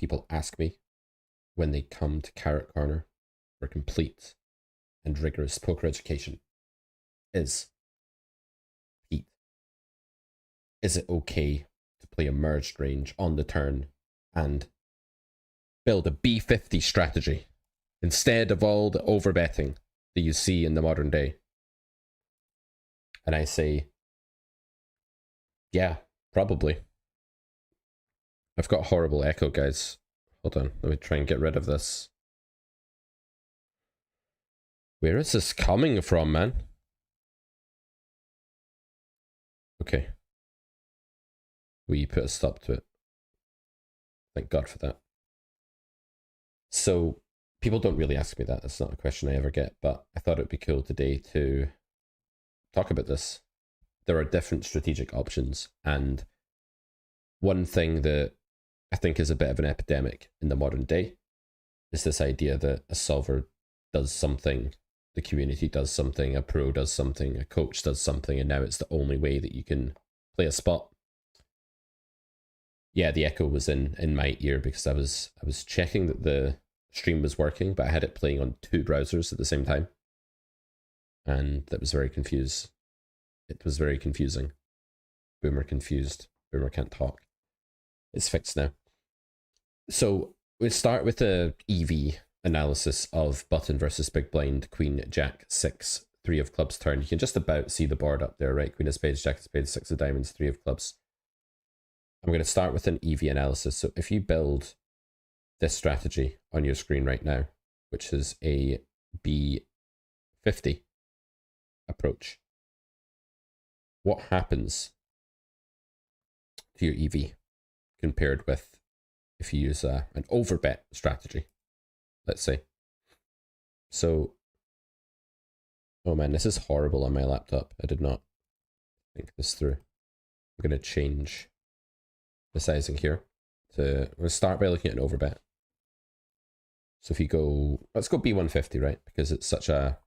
people ask me when they come to Carrot Corner for complete and rigorous poker education is, Pete, is it okay to play a merged range on the turn and build a B50 strategy instead of all the overbetting that you see in the modern day? And I say, yeah, probably. I've got horrible echo, guys. Hold on, let me try and get rid of this. Where is this coming from, man? Okay. We put a stop to it. Thank God for that. So, people don't really ask me that. That's not a question I ever get, but I thought it'd be cool today to talk about this. There are different strategic options, and one thing that I think is a bit of an epidemic in the modern day is this idea that a solver does something, the community does something, a pro does something, a coach does something, and now it's the only way that you can play a spot. Yeah, the echo was in my ear because I was checking that the stream was working, but I had it playing on 2 browsers at the same time, and that was very confused. It was very confusing. Boomer confused. Boomer can't talk. It's fixed now. So we start with the EV analysis of button versus big blind, queen, jack, 6, 3 of clubs turn. You can just about see the board up there, right? Queen of spades, jack of spades, 6 of diamonds, 3 of clubs. I'm going to start with an EV analysis. So if you build this strategy on your screen right now, which is a B50 approach, what happens to your EV compared with if you use an overbet strategy, let's say? So, oh man, this is horrible on my laptop. I did not think this through. I'm going to change the sizing here. We'll start by looking at an overbet. So if you go, let's go B150, right? Because it's such a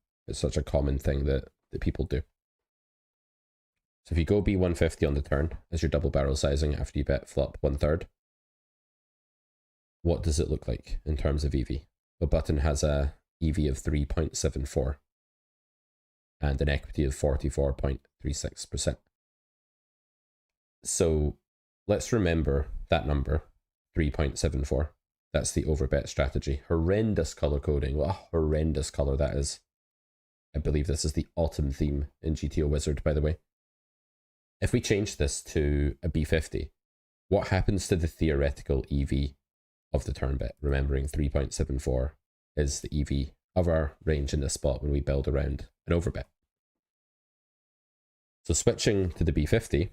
common thing that people do. So if you go B150 on the turn as your double barrel sizing after you bet flop 1/3, what does it look like in terms of EV? The button has a EV of 3.74 and an equity of 44.36%. So let's remember that number, 3.74. That's the overbet strategy. Horrendous color coding. What a horrendous color that is. I believe this is the autumn theme in GTO Wizard, by the way. If we change this to a B50, what happens to the theoretical EV of the turn bet? Remembering 3.74 is the EV of our range in this spot when we build around an overbet. So switching to the B50,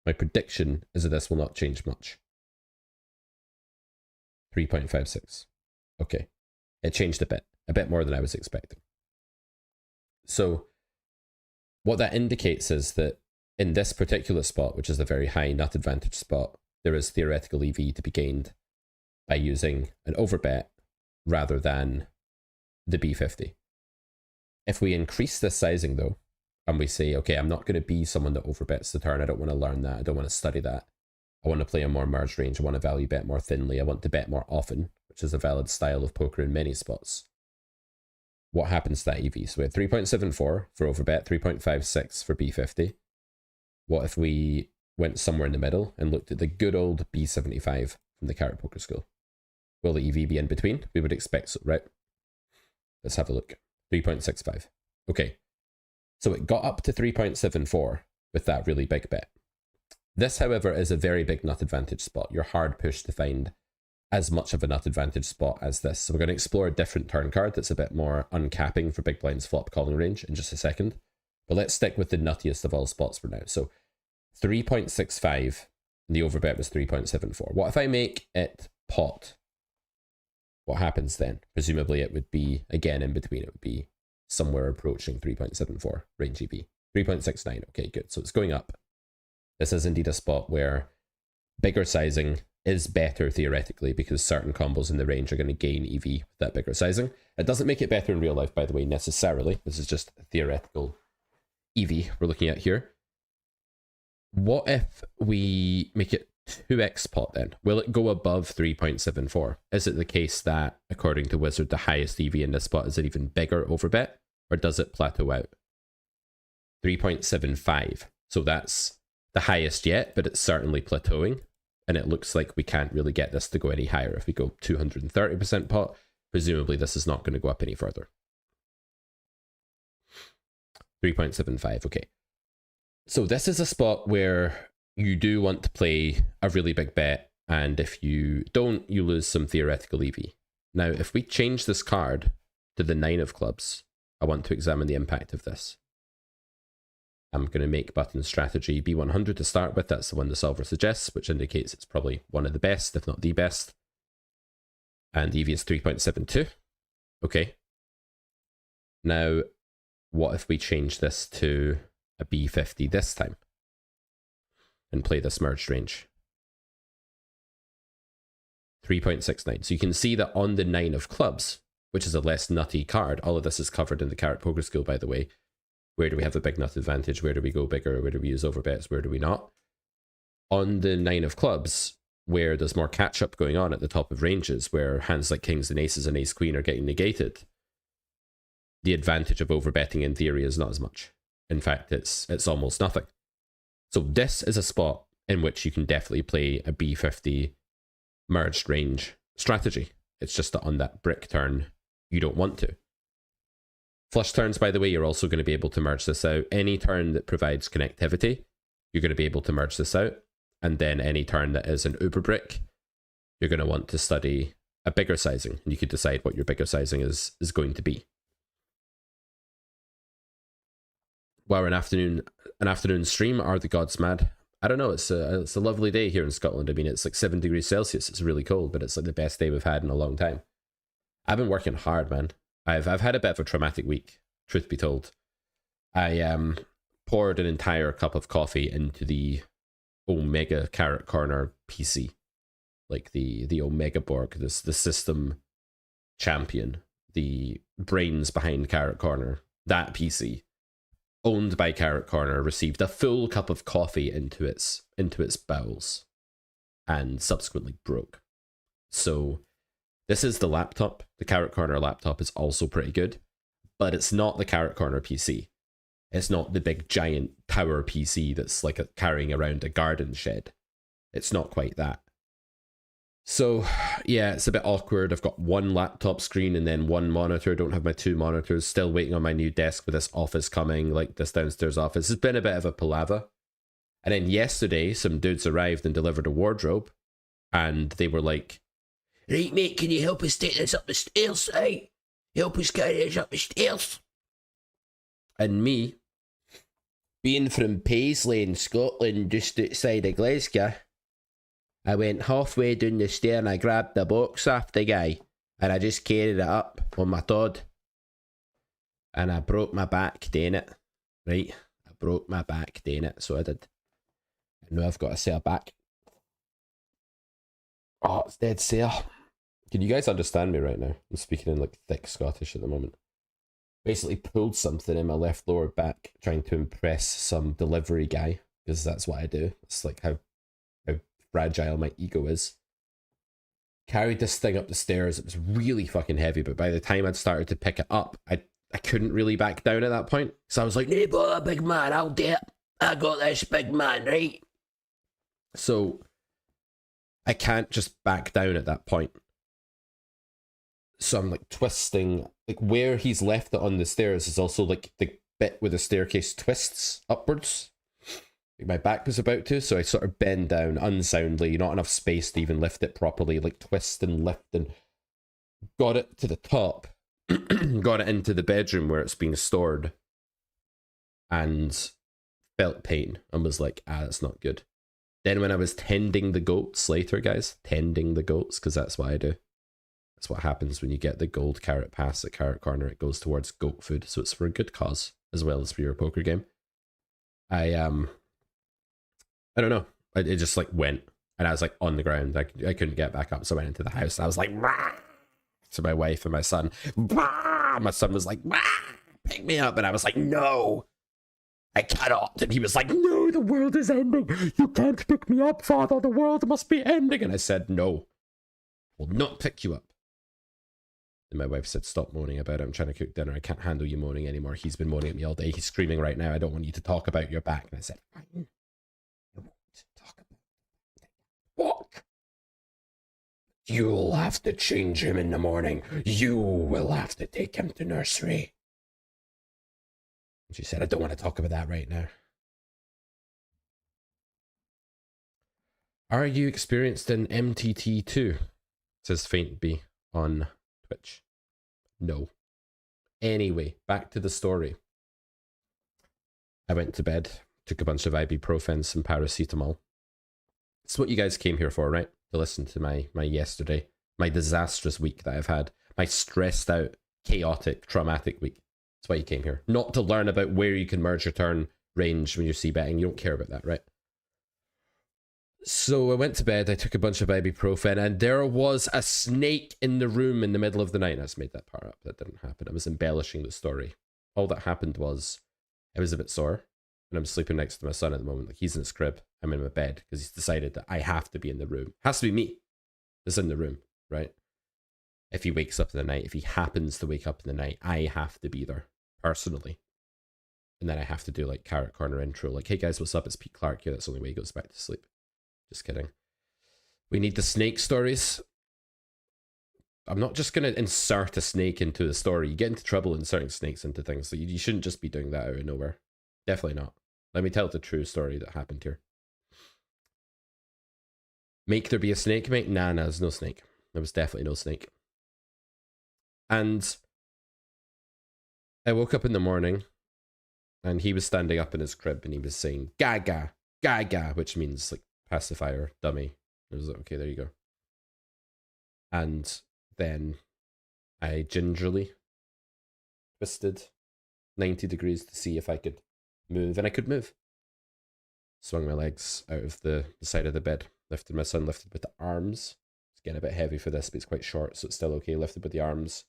my prediction is that this will not change much. 3.56. Okay. It changed a bit more than I was expecting. So what that indicates is that in this particular spot, which is a very high nut advantage spot, there is theoretical EV to be gained by using an overbet rather than the B50. If we increase this sizing though, and we say, okay, I'm not going to be someone that overbets the turn. I don't want to learn that. I don't want to study that. I want to play a more merged range. I want to value bet more thinly. I want to bet more often, which is a valid style of poker in many spots. What happens to that EV? So we had 3.74 for overbet, 3.56 for B50. What if we went somewhere in the middle and looked at the good old B75 from the Carrot Poker School? Will the EV be in between? We would expect so, right? Let's have a look. 3.65. Okay. So it got up to 3.74 with that really big bet. This, however, is a very big nut advantage spot. You're hard pushed to find as much of a nut advantage spot as this. So we're going to explore a different turn card that's a bit more uncapping for big blind's flop calling range in just a second. But let's stick with the nuttiest of all spots for now. So 3.65, the overbet was 3.74. What if I make it pot? What happens then? Presumably it would be, again, in between. It would be somewhere approaching 3.74 range EV. 3.69, okay, good. So it's going up. This is indeed a spot where bigger sizing is better theoretically because certain combos in the range are going to gain EV with that bigger sizing. It doesn't make it better in real life, by the way, necessarily. This is just a theoretical EV we're looking at here. What if we make it 2x pot then? Will it go above 3.74? Is it the case that, according to Wizard, the highest EV in this spot is an even bigger overbet? Or does it plateau out? 3.75. So that's the highest yet, but it's certainly plateauing. And it looks like we can't really get this to go any higher. If we go 230% pot, presumably this is not going to go up any further. 3.75, okay. So this is a spot where you do want to play a really big bet, and if you don't, you lose some theoretical EV. Now, if we change this card to the 9 of clubs, I want to examine the impact of this. I'm going to make button strategy B100 to start with. That's the one the solver suggests, which indicates it's probably one of the best, if not the best. And EV is 3.72. Okay. Now, what if we change this to a B50 this time and play this merged range? 3.69. So you can see that on the 9 of clubs, which is a less nutty card, all of this is covered in the Carrot Poker Skill, by the way. Where do we have a big nut advantage? Where do we go bigger? Where do we use overbets? Where do we not? On the 9 of clubs, where there's more catch-up going on at the top of ranges, where hands like kings and aces and ace-queen are getting negated, the advantage of overbetting in theory is not as much. In fact, it's almost nothing. So this is a spot in which you can definitely play a B50 merged range strategy. It's just that on that brick turn, you don't want to. Flush turns, by the way, you're also going to be able to merge this out. Any turn that provides connectivity, you're going to be able to merge this out. And then any turn that is an uber brick, you're going to want to study a bigger sizing. And you could decide what your bigger sizing is going to be. Wow, an afternoon stream. Are the gods mad? I don't know. It's a lovely day here in Scotland. I mean, it's like 7 degrees Celsius. It's really cold, but it's like the best day we've had in a long time. I've been working hard, man. I've had a bit of a traumatic week, truth be told. I poured an entire cup of coffee into the Omega Carrot Corner PC, like the Omega Borg, the system champion, the brains behind Carrot Corner. That PC, owned by Carrot Corner, received a full cup of coffee into its bowels, and subsequently broke. So this is the laptop. The Carrot Corner laptop is also pretty good, but it's not the Carrot Corner PC. It's not the big giant tower PC that's like carrying around a garden shed. It's not quite that. So yeah, it's a bit awkward. I've got one laptop screen and then one monitor. Don't have my 2 monitors. Still waiting on my new desk with this office coming, like this downstairs office. It's been a bit of a palaver. And then yesterday, some dudes arrived and delivered a wardrobe, and they were like, "Right, mate, can you help us take this up the stairs, eh? Help us carry this up the stairs." And me, being from Paisley in Scotland, just outside of Glasgow, I went halfway down the stair and I grabbed the box off the guy, and I just carried it up on my Todd. And I broke my back doing it. Right? I broke my back doing it, so I did. And now I've got a sore back. Oh, it's dead sore. Can you guys understand me right now? I'm speaking in like thick Scottish at the moment. Basically pulled something in my left lower back, trying to impress some delivery guy, because that's what I do. It's like how fragile my ego is. Carried this thing up the stairs. It was really fucking heavy, but by the time I'd started to pick it up, I couldn't really back down at that point. So I was like, "Nee, bother, big man, I'll do it. I got this, big man, right?" So I can't just back down at that point. So I'm like twisting, like where he's left it on the stairs is also like the bit where the staircase twists upwards. Like my back was about to, so I sort of bend down unsoundly, not enough space to even lift it properly, like twist and lift, and got it to the top, got it into the bedroom where it's being stored, and felt pain and was like, that's not good. Then when I was tending the goats later, guys, tending the goats, because that's what I do. That's what happens when you get the gold carrot pass at Carrot Corner. It goes towards goat food, so it's for a good cause as well as for your poker game. I don't know. It just like went, and I was like on the ground. I couldn't get back up, so I went into the house. I was like, "Rah!" To my wife and my son. "Rah!" My son was like, "Rah! Pick me up," and I was like, "No, I cannot." And he was like, "No." no, the world is ending. You can't pick me up, Father. The world must be ending. And I said, no, I will not pick you up. And my wife said, stop moaning about it. I'm trying to cook dinner. I can't handle you moaning anymore. He's been moaning at me all day. He's screaming right now. I don't want you to talk about your back. And I said, fine. I won't talk about it. What? You'll have to change him in the morning. You will have to take him to nursery. And she said, I don't want to talk about that right now. Are you experienced in MTT2? Says Faint B on Twitch. No. Anyway, back to the story. I went to bed, took a bunch of ibuprofen, some paracetamol. It's what you guys came here for, right? To listen to my yesterday, my disastrous week that I've had, my stressed out, chaotic, traumatic week. That's why you came here. Not to learn about where you can merge your turn range when you're c-betting. You don't care about that, right? So I went to bed, I took a bunch of ibuprofen, and there was a snake in the room in the middle of the night. I just made that part up. That didn't happen. I was embellishing the story. All that happened was I was a bit sore, and I'm sleeping next to my son at the moment. Like, he's in his crib. I'm in my bed because he's decided that I have to be in the room. It has to be me that's in the room, right? If he wakes up in the night, if he happens to wake up in the night, I have to be there personally. And then I have to do like Carrot Corner intro. Like, hey guys, what's up? It's Pete Clark here. That's the only way he goes back to sleep. Just kidding. We need the snake stories. I'm not just going to insert a snake into the story. You get into trouble inserting snakes into things. So you shouldn't just be doing that out of nowhere. Definitely not. Let me tell the true story that happened here. Make there be a snake, mate? Nah, there's no snake. There was definitely no snake. And I woke up in the morning and he was standing up in his crib and he was saying, gaga, gaga, which means like pacifier, dummy. I was like, okay, there you go. And then I gingerly twisted 90 degrees to see if I could move, and I could move. Swung my legs out of the side of the bed, lifted my son, lifted with the arms. It's getting a bit heavy for this, but it's quite short, so it's still okay. Lifted with the arms,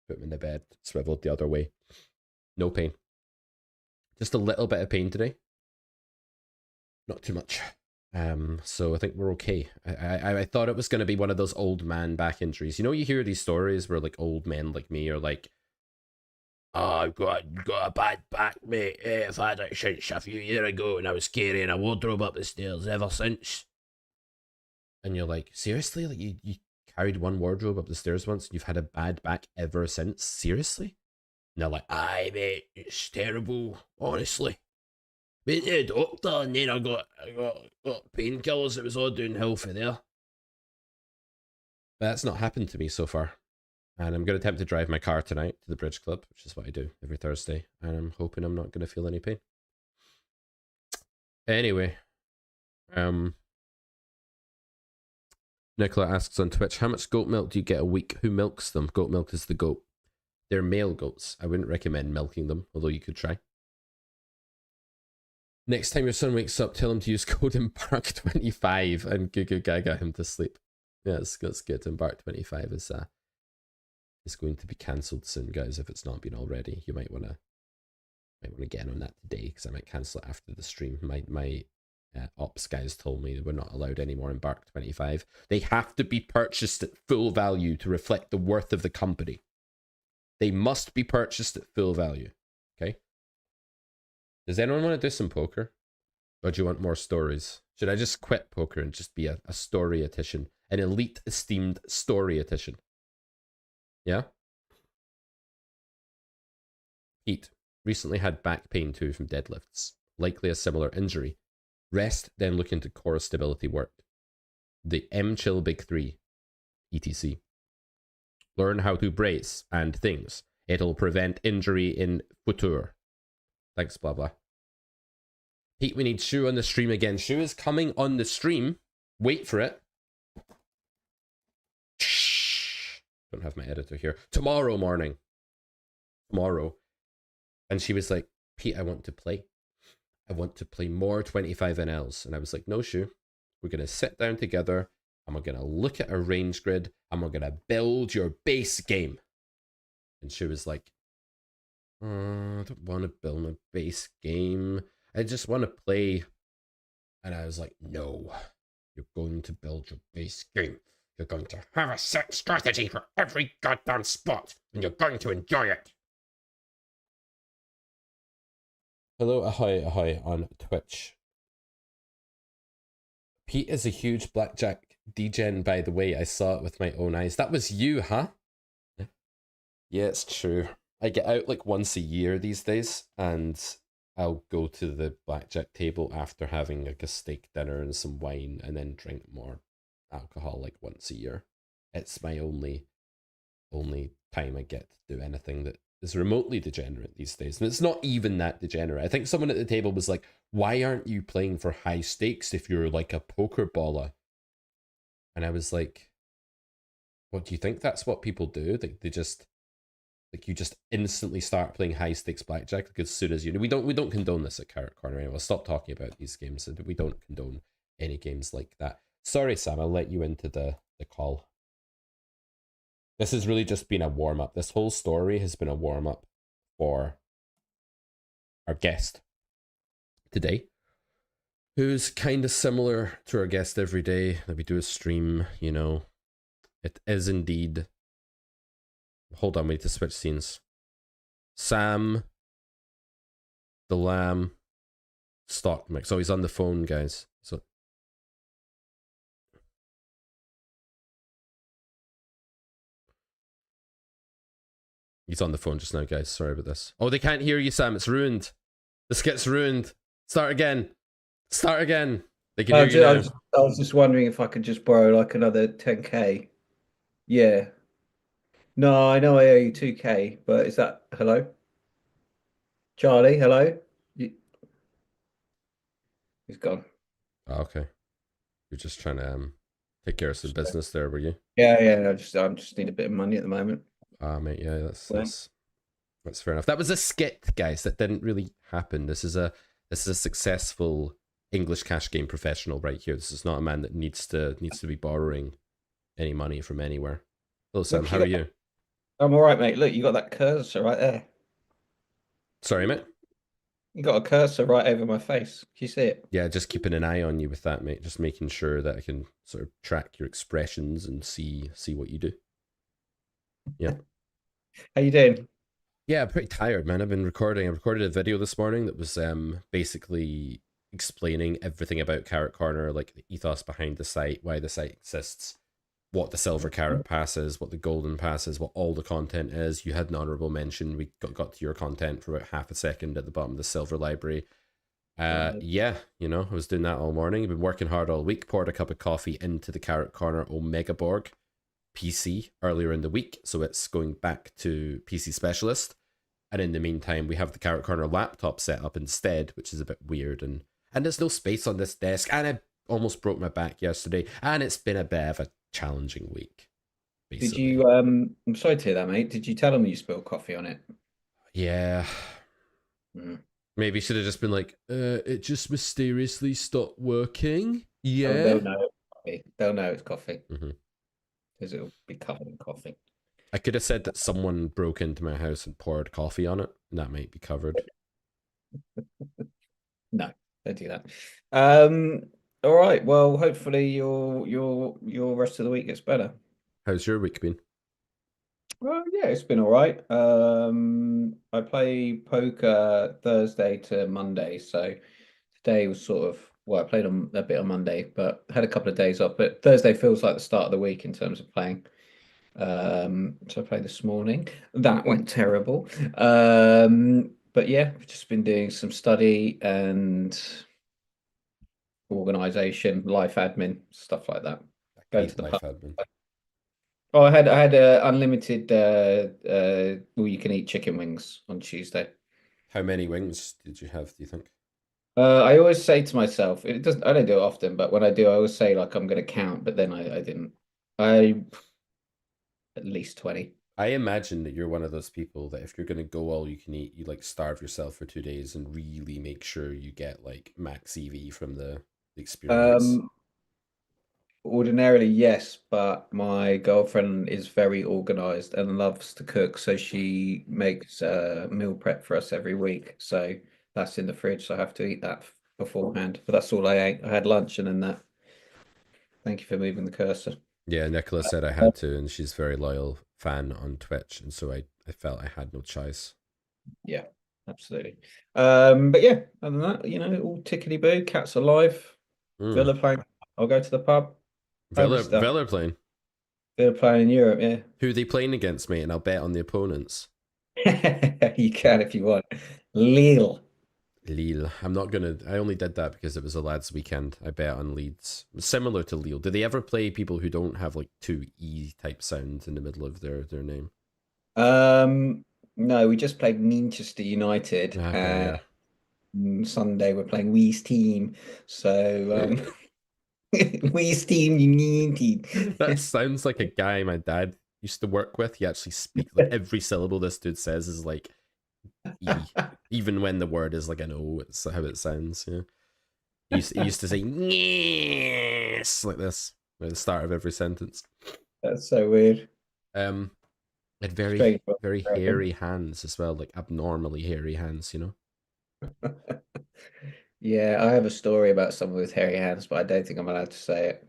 put him in the bed, swiveled the other way. No pain. Just a little bit of pain today. Not too much. So I think we're okay. I thought it was going to be one of those old man back injuries. You know, you hear these stories where like old men like me are like, oh, I've got a bad back, mate. I've had it since a few years ago and I was carrying a wardrobe up the stairs ever since. And you're like, seriously? Like you carried one wardrobe up the stairs once and you've had a bad back ever since? Seriously? And they're like, aye, mate, it's terrible, honestly. Went to the doctor and then I got painkillers. It was all downhill for there. But that's not happened to me so far. And I'm going to attempt to drive my car tonight to the Bridge Club, which is what I do every Thursday. And I'm hoping I'm not going to feel any pain. Anyway. Nicola asks on Twitch, how much goat milk do you get a week? Who milks them? Goat milk is the goat. They're male goats. I wouldn't recommend milking them, although you could try. Next time your son wakes up, tell him to use code Embark25 and Goo Goo Gaga him to sleep. Yeah, it's good. Embark25 is going to be cancelled soon, guys. If it's not been already, you might want to get in on that today because I might cancel it after the stream. My ops guys told me we're not allowed any more Embark25. They have to be purchased at full value to reflect the worth of the company. They must be purchased at full value. Okay. Does anyone want to do some poker? Or do you want more stories? Should I just quit poker and just be a story-atician? An elite esteemed story-atician? Yeah? Pete. Recently had back pain too from deadlifts. Likely a similar injury. Rest, then look into core stability work. The M-Chill Big 3. ETC. Learn how to brace and things. It'll prevent injury in future. Thanks, blah, blah. Pete, we need Shu on the stream again. Shu is coming on the stream. Wait for it. Shh. Don't have my editor here. Tomorrow morning. Tomorrow. And she was like, Pete, I want to play. I want to play more 25NLs. And I was like, no, Shu. We're going to sit down together. And we're going to look at a range grid. And we're going to build your base game. And she was like, I don't want to build my base game. I just want to play. And I was like, no, you're going to build your base game. You're going to have a set strategy for every goddamn spot, and you're going to enjoy it. Hello, ahoy, ahoy on Twitch. Pete is a huge blackjack degen, by the way. I saw it with my own eyes. That was you, huh? Yeah, it's true. I get out like once a year these days, and I'll go to the blackjack table after having like a steak dinner and some wine, and then drink more alcohol like once a year. It's my only time I get to do anything that is remotely degenerate these days. And it's not even that degenerate. I think someone at the table was like, why aren't you playing for high stakes if you're like a poker baller? And I was like, what, do you think that's what people do? They just like you just instantly start playing high stakes blackjack like as soon as you. We don't condone this at Carrot Corner anyway. I'll stop talking about these games. We don't condone any games like that. Sorry, Sam. I'll let you into the call. This has really just been a warm up. This whole story has been a warm up for our guest today, who's kind of similar to our guest every day that we do a stream. You know, it is indeed. Hold on, we need to switch scenes. Sam, the lamb, stock mix. So he's on the phone, guys. So he's on the phone just now, guys. Sorry about this. Oh, they can't hear you, Sam. It's ruined. This gets ruined. Start again. Start again. They can hear you now. I was just wondering if I could just borrow like another 10K. Yeah. No, I know I owe you 2K, but is that hello? Charlie, hello? You, he's gone. Oh, okay. You're just trying to take care of some business there, were you? Yeah, yeah. I just need a bit of money at the moment. Ah, mate. Yeah, that's So, that's that's fair enough. That was a skit, guys. That didn't really happen. This is a successful English cash game professional right here. This is not a man that needs to be borrowing any money from anywhere. Hello, Sam. look, How are you? I'm all right, mate. Look, you got that cursor right there. Sorry, mate. You got a cursor right over my face. Can you see it? Yeah, just keeping an eye on you with that, mate. Just making sure that I can sort of track your expressions and see what you do. Yeah. How you doing? Yeah, I'm pretty tired, man. I've been recording. I recorded a video this morning that was basically explaining everything about Carrot Corner, like the ethos behind the site, why the site exists, what the silver carrot pass is, what the golden pass is, what all the content is. You had an honorable mention. We got to your content for about half a second at the bottom of the silver library. Yeah, I was doing that all morning. I've been working hard all week. Poured a cup of coffee into the Carrot Corner Omega Borg PC earlier in the week, so it's going back to PC Specialist. And in the meantime, we have the Carrot Corner laptop set up instead, which is a bit weird. And there's no space on this desk. And I almost broke my back yesterday. And it's been a bit of a challenging week, Did basically. you I'm sorry to hear that, mate. Did you tell them you spilled coffee on it? Yeah. Mm. Maybe should have just been like, it just mysteriously stopped working. Oh, Yeah. they'll know it's coffee. They'll know it's coffee Mm-hmm. because it'll be covered in coffee. I could have said that someone broke into my house and poured coffee on it, and that might be covered. No, don't do that. Um, all right. Well, hopefully your rest of the week gets better. How's your week been? Well, yeah, it's been all right. I play poker Thursday to Monday, so today was sort of well, I played on a bit on Monday, but had a couple of days off. But Thursday feels like the start of the week in terms of playing. So I played this morning. That went terrible. But yeah, I've just been doing some study and organization, life admin, stuff like that. I Going to hate the life pub. admin. Oh, I had a unlimited all you can eat chicken wings on Tuesday. How many wings did you have, do you think? I always say to myself, it doesn't I don't do it often, but when I do, I always say like I'm gonna count, but then I didn't. I at least 20. I imagine that you're one of those people that if you're going to go all you can eat, you like starve yourself for 2 days and really make sure you get like max EV from the experience. Um, Ordinarily, yes, but my girlfriend is very organized and loves to cook, so she makes meal prep for us every week. So that's in the fridge, so I have to eat that beforehand. But that's all I ate. I had lunch and then that. Thank you for moving the cursor. Yeah, Nicola said I had to, and she's a very loyal fan on Twitch, and so I felt I had no choice. Yeah, absolutely. But yeah, other than that, all tickety boo, cat's alive, Mm. Villa playing. I'll go to the pub, home stuff. Villa playing. Villa playing in Europe, yeah. Who are they playing against, mate? And I'll bet on the opponents. You can if you want. Lille. Lille. I'm not gonna. I only did that because it was a lads' weekend. I bet on Leeds. Similar to Lille. Do they ever play people who don't have like two E type sounds in the middle of their name? Um, no, we just played Manchester United, Okay, and yeah. Sunday we're playing Wee's team. So Wee's team That United. sounds like a guy my dad used to work with. He actually speaks like every syllable this dude says is like E. Even when the word is like an O, it's how it sounds. Yeah. He used to say yes like this at the start of every sentence. That's so weird. Um, had Strange. very hairy hands as well, like abnormally hairy hands. You know. Yeah, I have a story about someone with hairy hands, but I don't think I'm allowed to say it.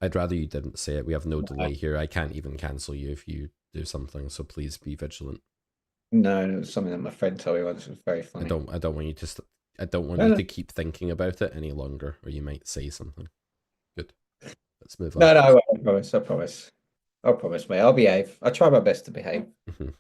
I'd rather you didn't say it. We have no delay here. I can't even cancel you if you do something. So please be vigilant. No, no, it was something that my friend told me once. It was very funny. I don't want you to. I don't want No, you no, to keep thinking about it any longer, or you might say something. Good. Let's move on. no, no, I won't. I promise. I promise. I promise, mate. I'll behave. I try my best to behave. Mhm.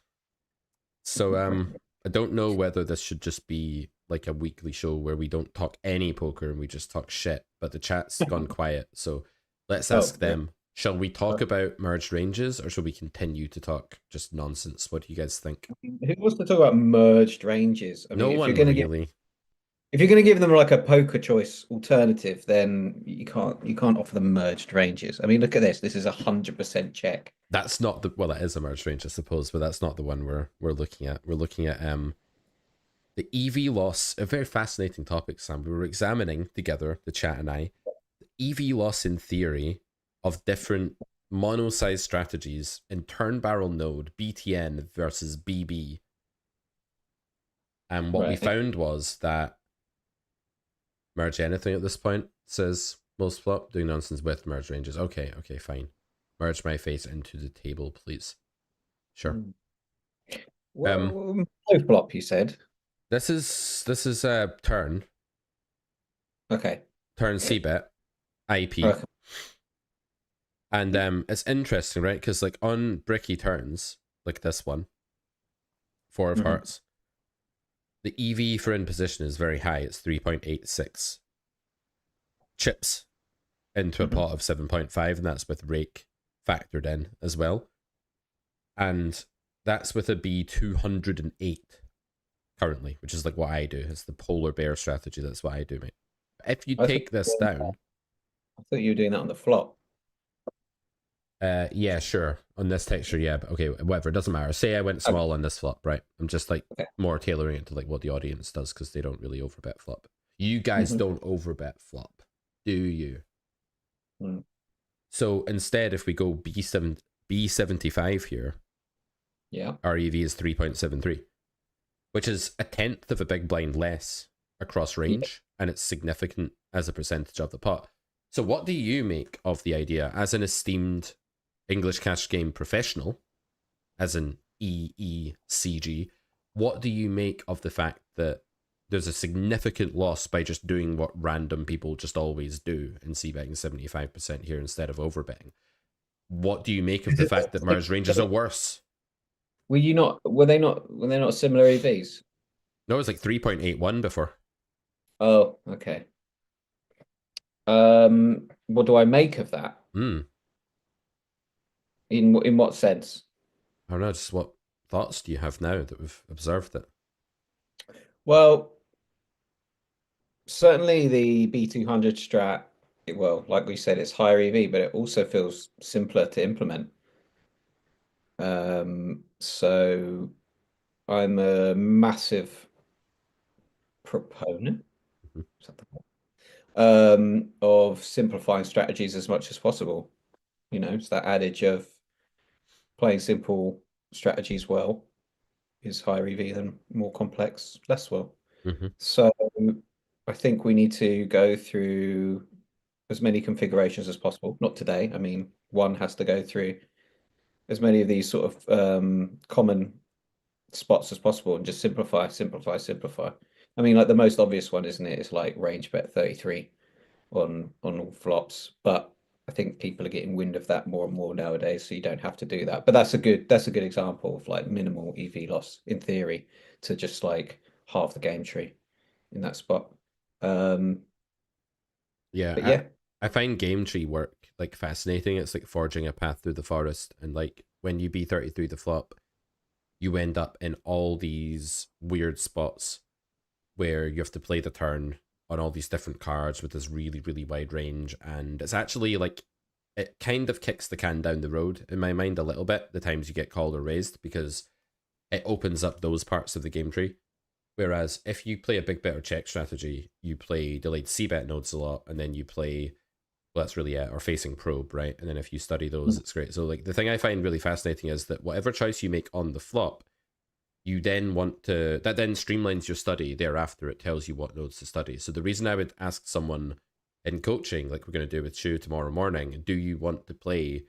So I don't know whether this should just be like a weekly show where we don't talk any poker and we just talk shit, but the chat's gone quiet. So let's Oh, ask them. Shall we talk about merged ranges or shall we continue to talk just nonsense? What do you guys think? who wants to talk about merged ranges? I No mean, one really. if you're gonna give them like a poker choice alternative, then you can't offer them merged ranges. I mean, look at this. This is 100% check. That's not the well, that is a merged range, I suppose, but that's not the one we're looking at. We're looking at the EV loss, a very fascinating topic, Sam. We were examining together, the chat and I, EV loss in theory of different mono-sized strategies in turn barrel node, BTN versus BB. And what we Right. found was that merge anything at this point, says most flop, doing nonsense with merge ranges. Okay, okay, fine. Merge my face into the table, please. Sure. Hmm. Um, Well, no flop, you said. this is Okay. turn C bet IP. Okay. And it's interesting, right? Because like on bricky turns, like this one, four of Mhm. hearts, the EV for in position is very high. It's 3.86 chips into a Mhm. pot of 7.5, and that's with rake factored in as well. And that's with a B208 currently, which is like what I do. It's the polar bear strategy. That's what I do, mate. If you I thought, take this down, I thought you were doing that on the flop. yeah, sure. On this texture, yeah, but okay, whatever. It doesn't matter. Say I went Okay. small on this flop, right? I'm just like Okay. more tailoring it to like what the audience does because they don't really overbet flop. You guys Mhm. don't overbet flop, do you? Mm. So instead, if we go B75 here, Yeah. our EV is 3.73, which is a tenth of a big blind less across Yeah. range, and it's significant as a percentage of the pot. So, what do you make of the idea as an esteemed English cash game professional, as an EECG? What do you make of the fact that there's a significant loss by just doing what random people just always do and c betting 75% here instead of overbetting? What do you make of Is the it fact that merge ranges are worse? were they not similar EVs? No, it was like 3.81 before. Oh, okay. What do I make of that? Hmm. In what sense? I don't know, just what thoughts do you have now that we've observed it? Well, certainly the B200 strat, well, like we said, it's higher EV, but it also feels simpler to implement. So I'm a massive proponent, Mhm. is that the word? Of simplifying strategies as much as possible. It's that adage of playing simple strategies well is higher EV than more complex, less well. Hmm. So I think we need to go through as many configurations as possible. Not today. I mean, one has to go through as many of these sort of common spots as possible and just simplify, simplify, simplify. I mean, like the most obvious one, isn't it? It's like range bet 33 on all flops, but I think people are getting wind of that more and more nowadays, so you don't have to do that. But that's a good example of like minimal EV loss in theory to just like half the game tree in that spot. Um, but Yeah, yeah. I find game tree work like fascinating. It's like forging a path through the forest, and like when you B33 the flop, you end up in all these weird spots where you have to play the turn on all these different cards with this really, really wide range. And it's actually like, it kind of kicks the can down the road in my mind a little bit, the times you get called or raised, because it opens up those parts of the game tree. Whereas if you play a big bet or check strategy, you play delayed C bet nodes a lot, and then you play, well, that's really it, or facing probe, right? And then if you study those, it's great. So like the thing I find really fascinating is that whatever choice you make on the flop, you then want to, that then streamlines your study thereafter. It tells you what nodes to study. So the reason I would ask someone in coaching, like we're going to do with Shu tomorrow morning, do you want to play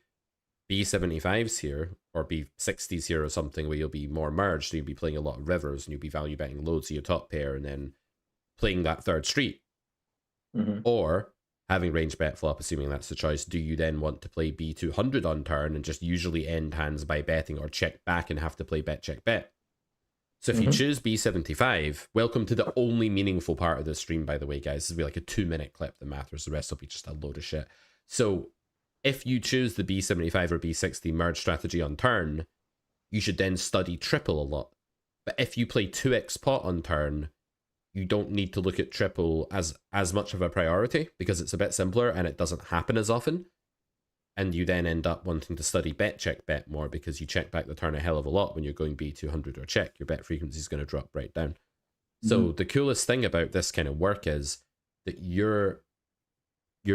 B75s here or B60s here or something where you'll be more merged and you'll be playing a lot of rivers and you'll be value betting loads of your top pair and then playing that third street? Mhm. Or having range bet flop, assuming that's the choice, do you then want to play B200 on turn and just usually end hands by betting or check back and have to play bet check bet? So if you Mhm. choose B75, welcome to the only meaningful part of the stream, by the way, guys. This will be like a 2 minute clip that matters. The rest will be just a load of shit. So if you choose the B75 or B60 merge strategy on turn, you should then study triple a lot. But if you play 2x pot on turn, you don't need to look at triple as much of a priority because it's a bit simpler and it doesn't happen as often. And you then end up wanting to study bet check bet more because you check back the turn a hell of a lot when you're going B200 or check. Your bet frequency is going to drop right down. So Mhm. the coolest thing about this kind of work is that you're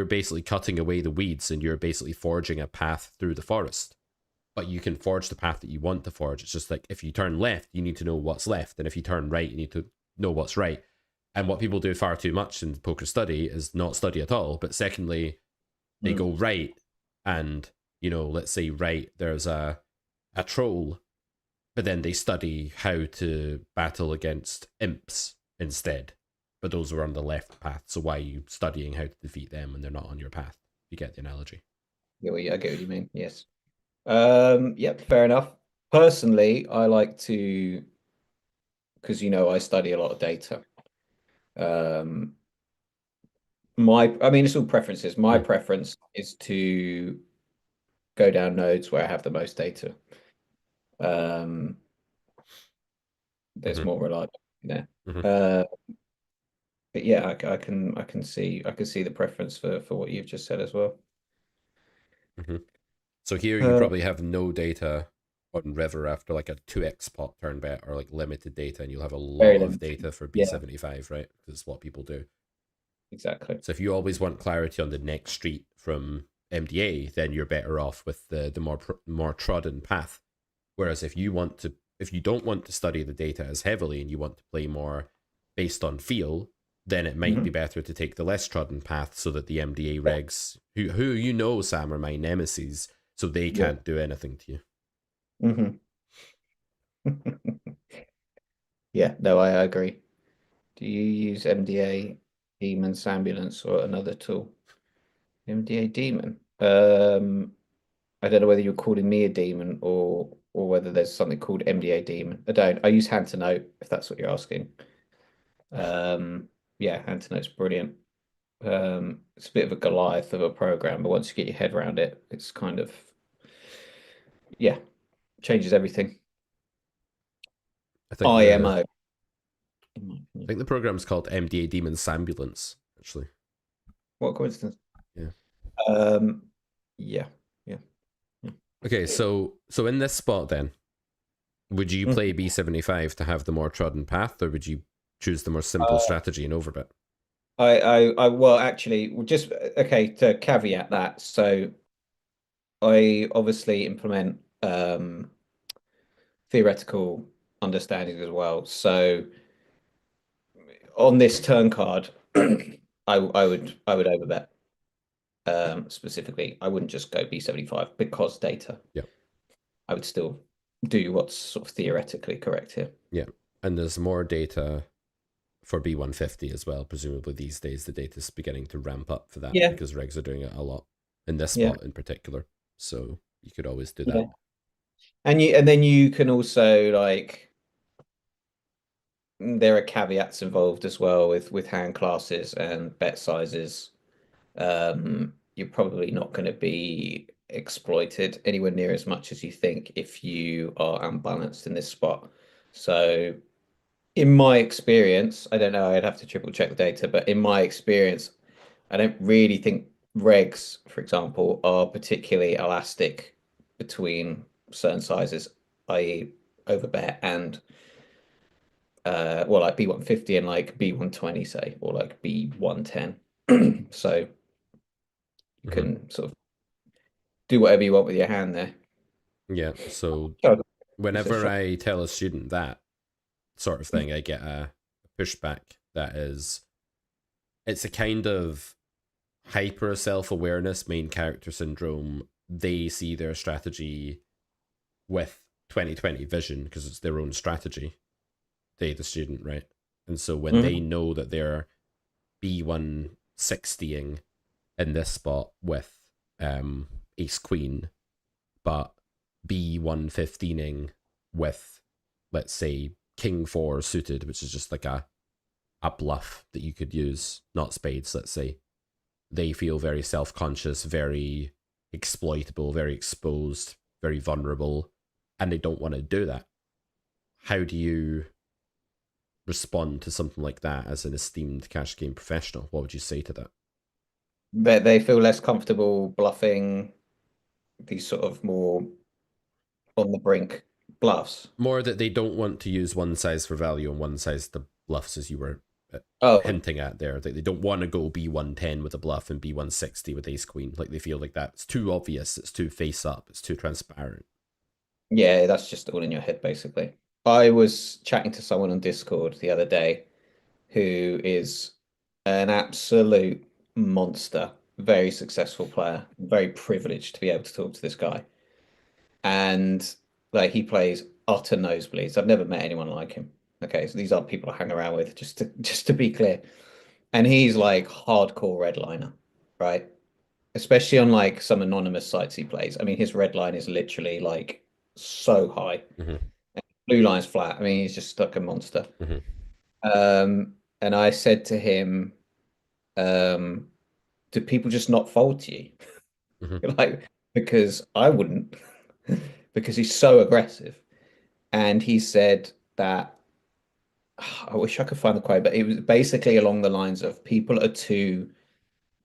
basically cutting away the weeds and you're basically forging a path through the forest. But you can forge the path that you want to forge. It's just like if you turn left, you need to know what's left, and if you turn right, you need to know what's right. And what people do far too much in poker study is not study at all. But secondly, they Mm. go right, and let's say right, there's a troll, but then they study how to battle against imps instead. But those were on the left path, so why are you studying how to defeat them when they're not on your path? You get the analogy. I get what you mean. Yes. Yep, fair enough. Personally, I like to, because I study a lot of data. Um, I mean, it's all preferences. My Mm, preference is to go down nodes where I have the most data. Um, there's mm-hmm, more reliable there. mm-hmm, Uh, but yeah, I can see the preference for what you've just said as well. mm-hmm. So here you Uh, probably have no data on River after like a 2x pot turn bet or like limited data, and you'll have a Very lot of limited. data for Yeah, B75, right? Because it's what people do. exactly. So if you always want clarity on the next street from MDA, then you're better off with the more trodden path. Whereas if you don't want to study the data as heavily and you want to play more based on feel, then it might be Hmm. better to take the less trodden path so that the MDA regs, who Sam, are my nemesis, so they Yeah. can't do anything to you. Hmm. Yeah, no, I agree. Do you use MDA Demon's Ambulance or another tool? MDA Demon. I don't know whether you're calling me a demon or whether there's something called MDA Demon. I don't. I use Hand to Note if that's what you're asking. Yeah, Hand to Note's brilliant. It's a bit of a Goliath of a program, but once you get your head around it, it's kind of yeah, changes everything. I think the IMO, in my I opinion. think the program's called MDA Demon's Ambulance, actually. What coincidence? Yeah. Um, yeah, yeah. Yeah. Okay, so in this spot then, would you Mhm. play B75 to have the more trodden path, or would you choose the more simple strategy and overbet? Well, actually, just okay to caveat that. So I obviously implement theoretical understanding as well. So on this turn card, I would overbet. Specifically, I wouldn't just go B75 because data. Yeah. I would still do what's sort of theoretically correct here. Yeah. And there's more data for B150 as well. Presumably these days the data's beginning to ramp up for that Yeah, because regs are doing it a lot in this yeah, spot in particular. So you could always do yeah. that. And then you can also like there are caveats involved as well with hand classes and bet sizes. You're probably not going to be exploited anywhere near as much as you think if you are unbalanced in this spot. So, in my experience, I don't know, I'd have to triple check the data, but in my experience, I don't really think regs, for example, are particularly elastic between certain sizes, i.e., overbet and well, like B150 and like B120, say, or like B110. So you Mm-hmm. can sort of do whatever you want with your hand there. Yeah. So Oh, it's a whenever shot. I tell a student that sort of thing, I get a pushback that is, it's a kind of hyper self awareness, main character syndrome. They see their strategy with 2020 vision because it's their own strategy, they, the student, right? And so when they Mhm. know that they're B160ing in this spot with ace queen, but B115ing with, let's say, king four suited, which is just like a bluff that you could use, not spades, let's say. They feel very self conscious, very exploitable, very exposed, very vulnerable, and they don't want to do that. How do you respond to something like that as an esteemed cash game professional? What would you say to that? They feel less comfortable bluffing these sort of more on the brink bluffs. More that they don't want to use one size for value and one size the bluffs, as you were Oh, hinting at there. Like they don't want to go B110 with a bluff and B160 with ace queen. Like they feel like that's too obvious, it's too face up, it's too transparent. yeah, that's just all in your head, basically. I was chatting to someone on Discord the other day who is an absolute monster, very successful player, very privileged to be able to talk to this guy. And like he plays utter nosebleeds. I've never met anyone like him. Okay, so these are people I hang around with, just to be clear. And he's like hardcore redliner, right? Especially on like some anonymous sites he plays. I mean, his red line is literally like so high. Mm-hmm. Blue line's flat. I mean, he's just like a monster. Mm-hmm. And I said to him, um, do people just not fold to you? Mm-hmm. Like, because I wouldn't, because he's so aggressive. And he said that I wish I could find the quote, but it was basically along the lines of people are too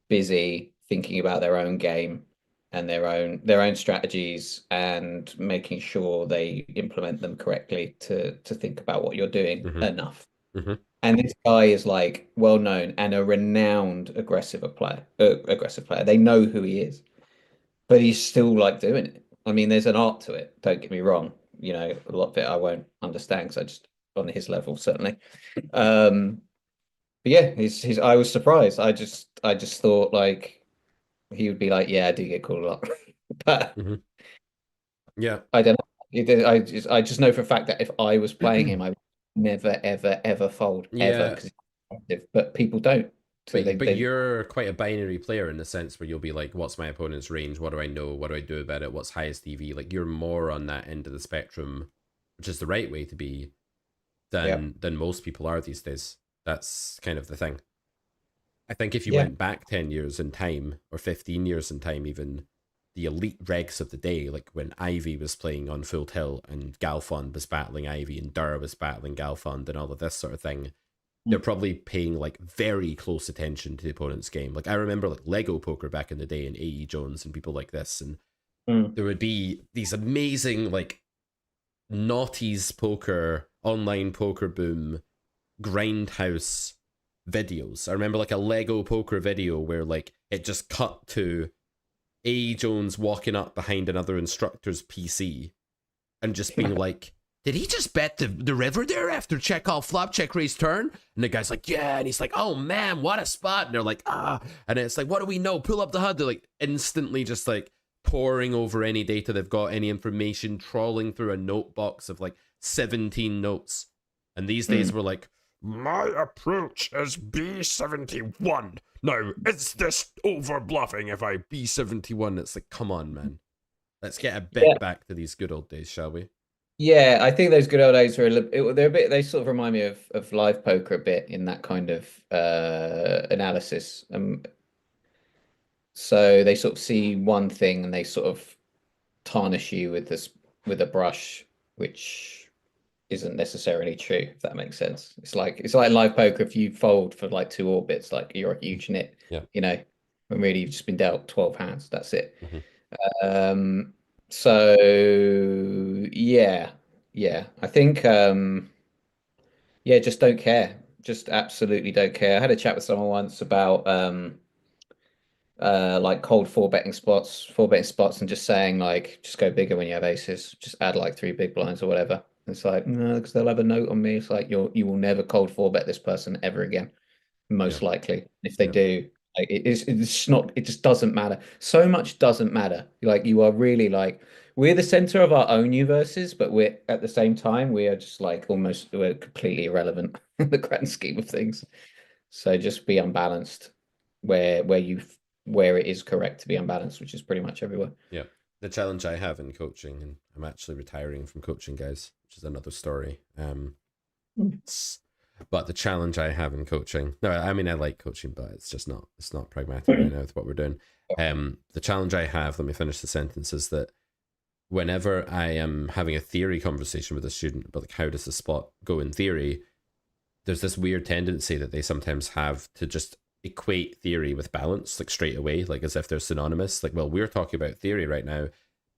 busy thinking about their own game and their own strategies and making sure they implement them correctly to think about what you're doing Mm-hmm. enough. Mm-hmm. And this guy is like well known and a renowned aggressive player. They know who he is, but he's still like doing it. I mean, there's an art to it. Don't get me wrong. You know, a lot of it I won't understand because I just on his level certainly. Um, but yeah, he's. I was surprised. I just thought like he would be like, yeah, I do get called a lot, but Mm-hmm. Yeah. I don't know. I just know for a fact that if I was playing him, I would never, ever, ever fold ever Yeah. because it's competitive. But people don't. So they, But they you're quite a binary player in the sense where you'll be like, what's my opponent's range? What do I know? What do I do about it? What's highest EV? Like you're more on that end of the spectrum, which is the right way to be yeah, than most people are these days. That's kind of the thing. I think if you yeah, went back 10 years in time, or 15 years in time even, the elite regs of the day, like when Ivy was playing on Full Tilt and Galfond was battling Ivy and Durr was battling Galfond and all of this sort of thing, they're mm, probably paying like very close attention to the opponent's game. Like I remember like Lego poker back in the day and AE Jones and people like this, and mm. there would be these amazing like naughties poker, online poker boom, grindhouse videos. I remember like a Lego poker video where like it just cut to A. Jones walking up behind another instructor's PC and just being like, did he just bet the river there after check all flop, check raise turn? And the guy's like, yeah. And he's like, oh man, what a spot. And they're like, ah. And it's like, what do we know? Pull up the HUD. They're like instantly just like poring over any data they've got, any information, trawling through a note box of like 17 notes. And these days we're like, my approach is B71. Now, is this over bluffing if I B71? It's like, come on, man. Let's get a bit back to these good old days, shall we? Yeah, I think those good old days are they're a bit, they sort of remind me of live poker a bit in that kind of analysis. So they sort of see one thing and they sort of tarnish you with this with a brush, which isn't necessarily true, if that makes sense. It's like live poker. If you fold for like two orbits, like you're a huge nit, Yeah. you know, when really you've just been dealt 12 hands. That's it. Mhm. So yeah, I think yeah, just don't care. Just absolutely don't care. I had a chat with someone once about like cold four betting spots, and just saying like just go bigger when you have aces. Just add like three big blinds or whatever. It's like no, because they'll have a note on me. It's like you will never cold four bet this person ever again, Yeah. most likely. If they Yeah. do, like it's not. It just doesn't matter. So much doesn't matter. Like you are really like we're the center of our own universes, but we're at the same time we are just like almost we're completely irrelevant in the grand scheme of things. So just be unbalanced where you where it is correct to be unbalanced, which is pretty much everywhere. Yeah. The challenge I have in coaching, and I'm actually retiring from coaching, guys, which is another story. But the challenge I have in coaching, no, I mean I like coaching, but it's not pragmatic right now with what we're doing. The challenge I have, let me finish the sentence, is that whenever I am having a theory conversation with a student about like how does the spot go in theory, there's this weird tendency that they sometimes have to just equate theory with balance, like straight away, like as if they're synonymous. Like, well, we're talking about theory right now,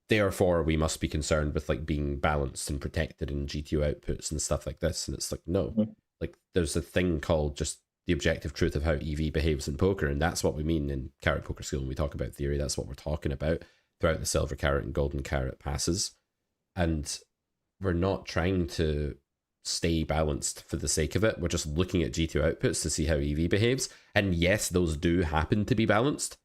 therefore we must be concerned with like being balanced and protected in GTO outputs and stuff like this. And it's like, no, like there's a thing called just the objective truth of how EV behaves in poker, and that's what we mean in carrot poker school when we talk about theory. That's what we're talking about throughout the silver carrot and golden carrot passes. And we're not trying to stay balanced for the sake of it. We're just looking at GTO outputs to see how EV behaves. And yes, those do happen to be balanced,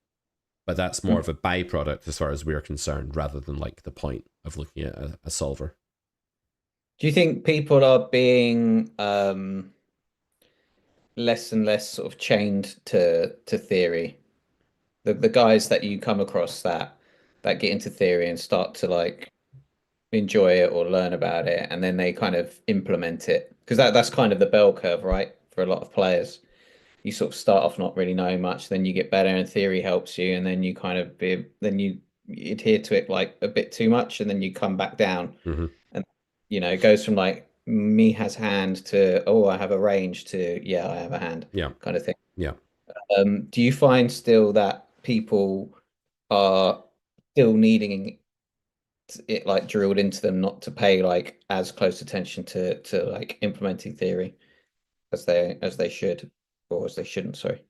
but that's more of a byproduct as far as we're concerned, rather than like the point of looking at a solver. Do you think people are being less and less sort of chained to theory? The guys that you come across that get into theory and start to like enjoy it or learn about it, and then they kind of implement it, because that's kind of the bell curve, right? For a lot of players, you sort of start off not really knowing much, then you get better, and theory helps you, and then you kind of then you adhere to it like a bit too much, and then you come back down, Mm-hmm. and it goes from like me has hand to oh I have a range to yeah I have a hand Yeah. kind of thing. Yeah. Do you find still that people are still needing it like drilled into them not to pay like as close attention to like implementing theory as they should, or as they shouldn't, sorry,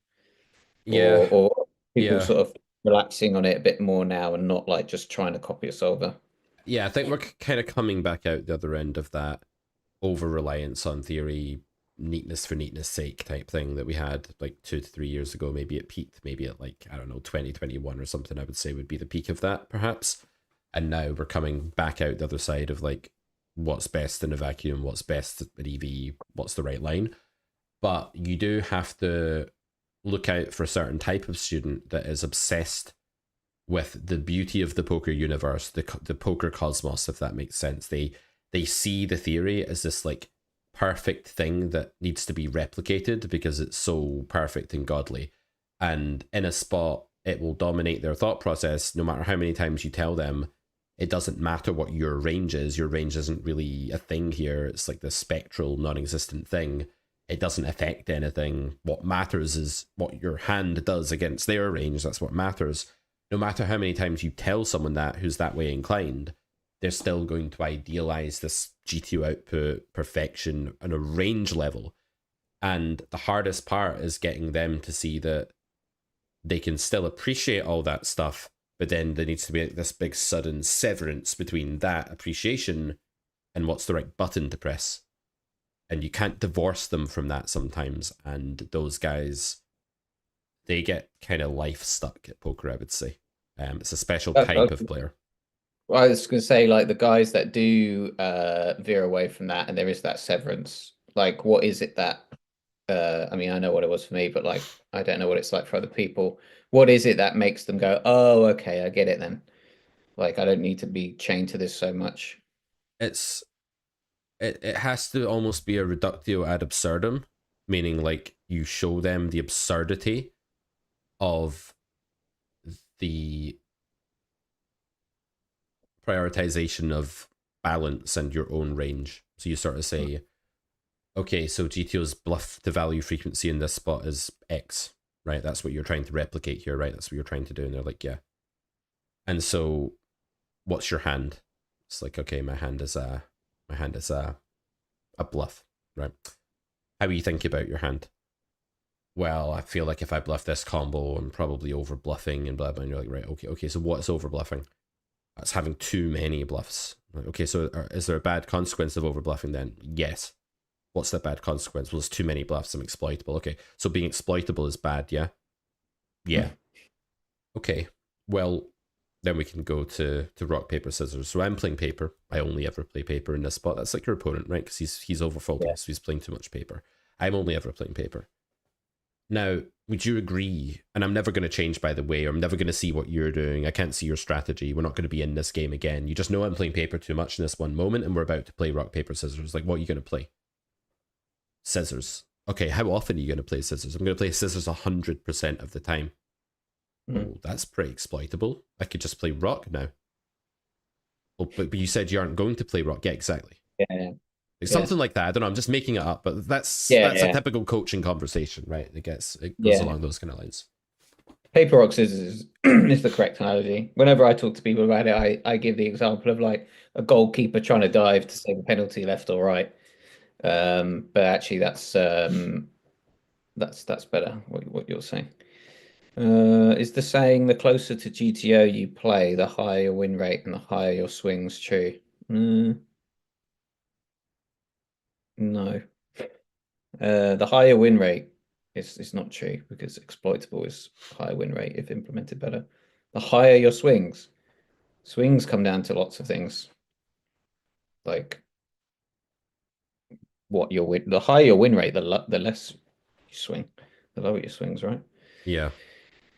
Yeah. or people Yeah. sort of relaxing on it a bit more now and not like just trying to copy a solver? Yeah. I think we're kind of coming back out the other end of that over reliance on theory, neatness for neatness sake type thing that we had like 2 to 3 years ago. Maybe it peaked, maybe at like, I don't know, 2021 or something, I would say would be the peak of that perhaps. And now we're coming back out the other side of like what's best in a vacuum, what's best at EV, what's the right line. But you do have to look out for a certain type of student that is obsessed with the beauty of the poker universe, the poker cosmos, if that makes sense. They see the theory as this like perfect thing that needs to be replicated because it's so perfect and godly. And in a spot, it will dominate their thought process no matter how many times you tell them it doesn't matter what your range is. Your range isn't really a thing here. It's like this spectral, non-existent thing. It doesn't affect anything. What matters is what your hand does against their range. That's what matters. No matter how many times you tell someone that who's that way inclined, they're still going to idealize this GTO output perfection on a range level. And the hardest part is getting them to see that they can still appreciate all that stuff, but then there needs to be this big sudden severance between that appreciation and what's the right button to press. And you can't divorce them from that sometimes. And those guys, they get kind of life stuck at poker, I would say. It's a special type of player. I was going to say, like the guys that do veer away from that, and there is that severance. Like, what is it that? I mean, I know what it was for me, but like, I don't know what it's like for other people. What is it that makes them go, "Oh, okay, I get it then." Like, I don't need to be chained to this so much. It's it has to almost be a reductio ad absurdum, meaning like you show them the absurdity of the prioritization of balance and your own range. So you sort of say, okay, so GTO's bluff to value frequency in this spot is X, right? That's what you're trying to replicate here, right? That's what you're trying to do. And they're like, yeah. And so what's your hand? It's like, okay, my hand is a bluff, right? How are you thinking about your hand? Well, I feel like if I bluff this combo, I'm probably over bluffing and blah blah. And you're like, right, okay. So what's over bluffing? That's having too many bluffs. Like, okay, so is there a bad consequence of over bluffing then? Yes. What's the bad consequence? Well, there's too many bluffs. I'm exploitable. Okay, so being exploitable is bad. Yeah. Yeah. Okay. Well, then we can go to rock paper scissors. So I'm playing paper. I only ever play paper in this spot. That's like your opponent, right? Because he's over folding, so he's playing too much paper. I'm only ever playing paper. Now, would you agree? And I'm never going to change, by the way. Or I'm never going to see what you're doing. I can't see your strategy. We're not going to be in this game again. You just know I'm playing paper too much in this one moment, and we're about to play rock paper scissors. Like, what are you going to play? Scissors. Okay, how often are you going to play scissors? I'm going to play scissors 100% of the time. Oh, that's pretty exploitable. I could just play rock now. Oh, but you said you aren't going to play rock. Yeah, exactly. Yeah. Something like that. I don't know. I'm just making it up, but that's Yeah, a typical coaching conversation, right? It goes yeah. along those kind of lines. Paper rock scissors is the correct analogy. Whenever I talk to people about it, I give the example of like a goalkeeper trying to dive to save a penalty left or right. But actually, that's better. What you're saying. Is the saying the closer to GTO you play, the higher your win rate and the higher your swings true? No. The higher win rate is not true because exploitable is higher win rate if implemented better. The higher your swings. Swings come down to lots of things. Like what your win, the higher your win rate, the less you swing, the lower your swings, right? Yeah,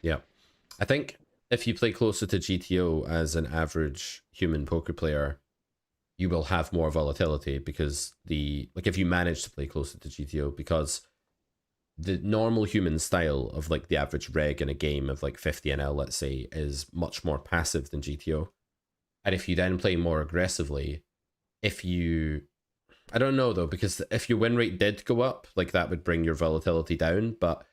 yeah. I think if you play closer to GTO as an average human poker player, you will have more volatility because if you manage to play closer to GTO, because the normal human style of like the average reg in a game of like 50 NL, let's say, is much more passive than GTO. And if you then play more aggressively, if you I don't know though, because if your win rate did go up, like that would bring your volatility down. But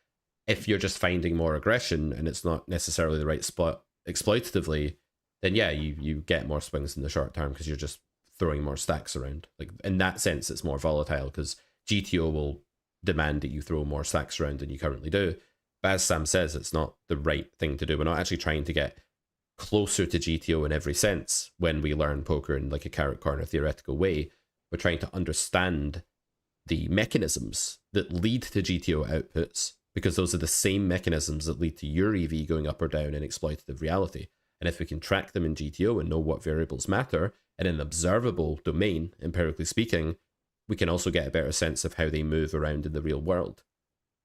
if you're just finding more aggression and it's not necessarily the right spot exploitatively, then yeah, you get more swings in the short term because you're just throwing more stacks around. Like in that sense, it's more volatile because GTO will demand that you throw more stacks around than you currently do. But as Sam says, it's not the right thing to do. We're not actually trying to get closer to GTO in every sense when we learn poker in like a carrot corner theoretical way. We're trying to understand the mechanisms that lead to GTO outputs because those are the same mechanisms that lead to your EV going up or down in exploitative reality. And if we can track them in GTO and know what variables matter in an observable domain, empirically speaking, we can also get a better sense of how they move around in the real world.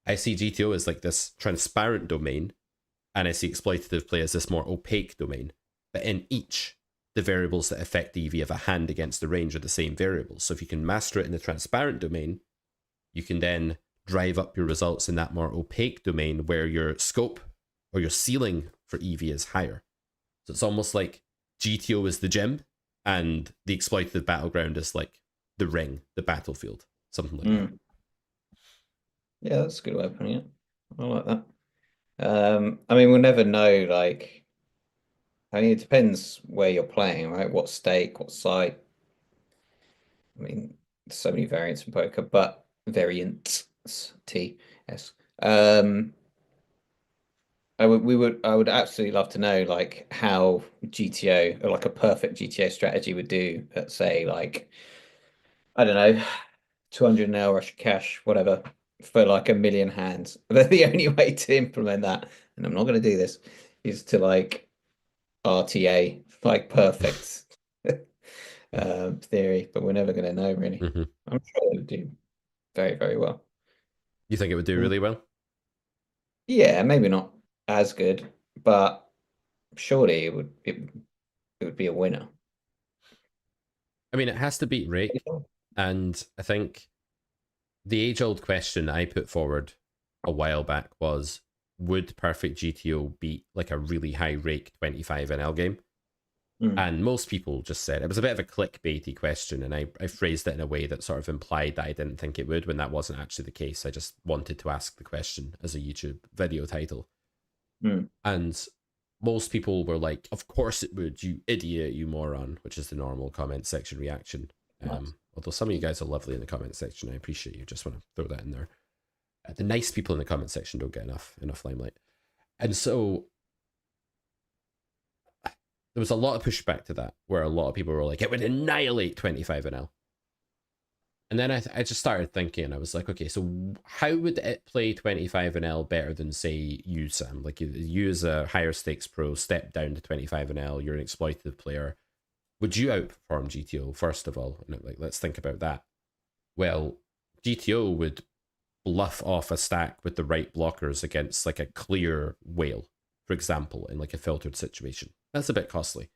I see GTO as like this transparent domain, and I see exploitative play as this more opaque domain. But in each, the variables that affect the EV of a hand against the range are the same variables. So if you can master it in the transparent domain, you can then drive up your results in that more opaque domain where your scope or your ceiling for EV is higher. So it's almost like GTO is the gym and the exploitative battleground is like the ring, the battlefield, something like that. Yeah, that's a good way of putting it. I like that. I mean, we'll never know, like, I mean, it depends where you're playing, right? What stake, what site. I mean, there's so many variants in poker, but variants, T, S. I would absolutely love to know like how GTO or like a perfect GTO strategy would do at say like I don't know, 200 an hour rush of cash, whatever, for like a million hands. The only way to implement that, and I'm not going to do this, is to like RTA, like perfect theory, but we're never going to know really. Hmm. I'm sure it would do very, very well. You think it would do Mm. really well? Yeah, maybe not as good, but surely it would be a winner. I mean, it has to beat Rake, and I think the age-old question I put forward a while back was, would Perfect GTO beat like a really high Rake 25 NL game? Mm. And most people just said it was a bit of a clickbaity question, and I phrased it in a way that sort of implied that I didn't think it would when that wasn't actually the case. I just wanted to ask the question as a YouTube video title. Mm. And most people were like, of course it would, you idiot, you moron, which is the normal comment section reaction. Nice. Although some of you guys are lovely in the comment section, I appreciate you. Just want to throw that in there. The nice people in the comment section don't get enough limelight. And so there was a lot of pushback to that, where a lot of people were like, it would annihilate 25 NL. And then I just started thinking, I was like, okay, so how would it play 25 NL better than, say, you, Sam? Like, you as a higher stakes pro, step down to 25 NL, you're an exploitative player. Would you outperform GTO, first of all? And like, let's think about that. Well, GTO would bluff off a stack with the right blockers against like a clear whale, for example, in like a filtered situation. That's a bit costly.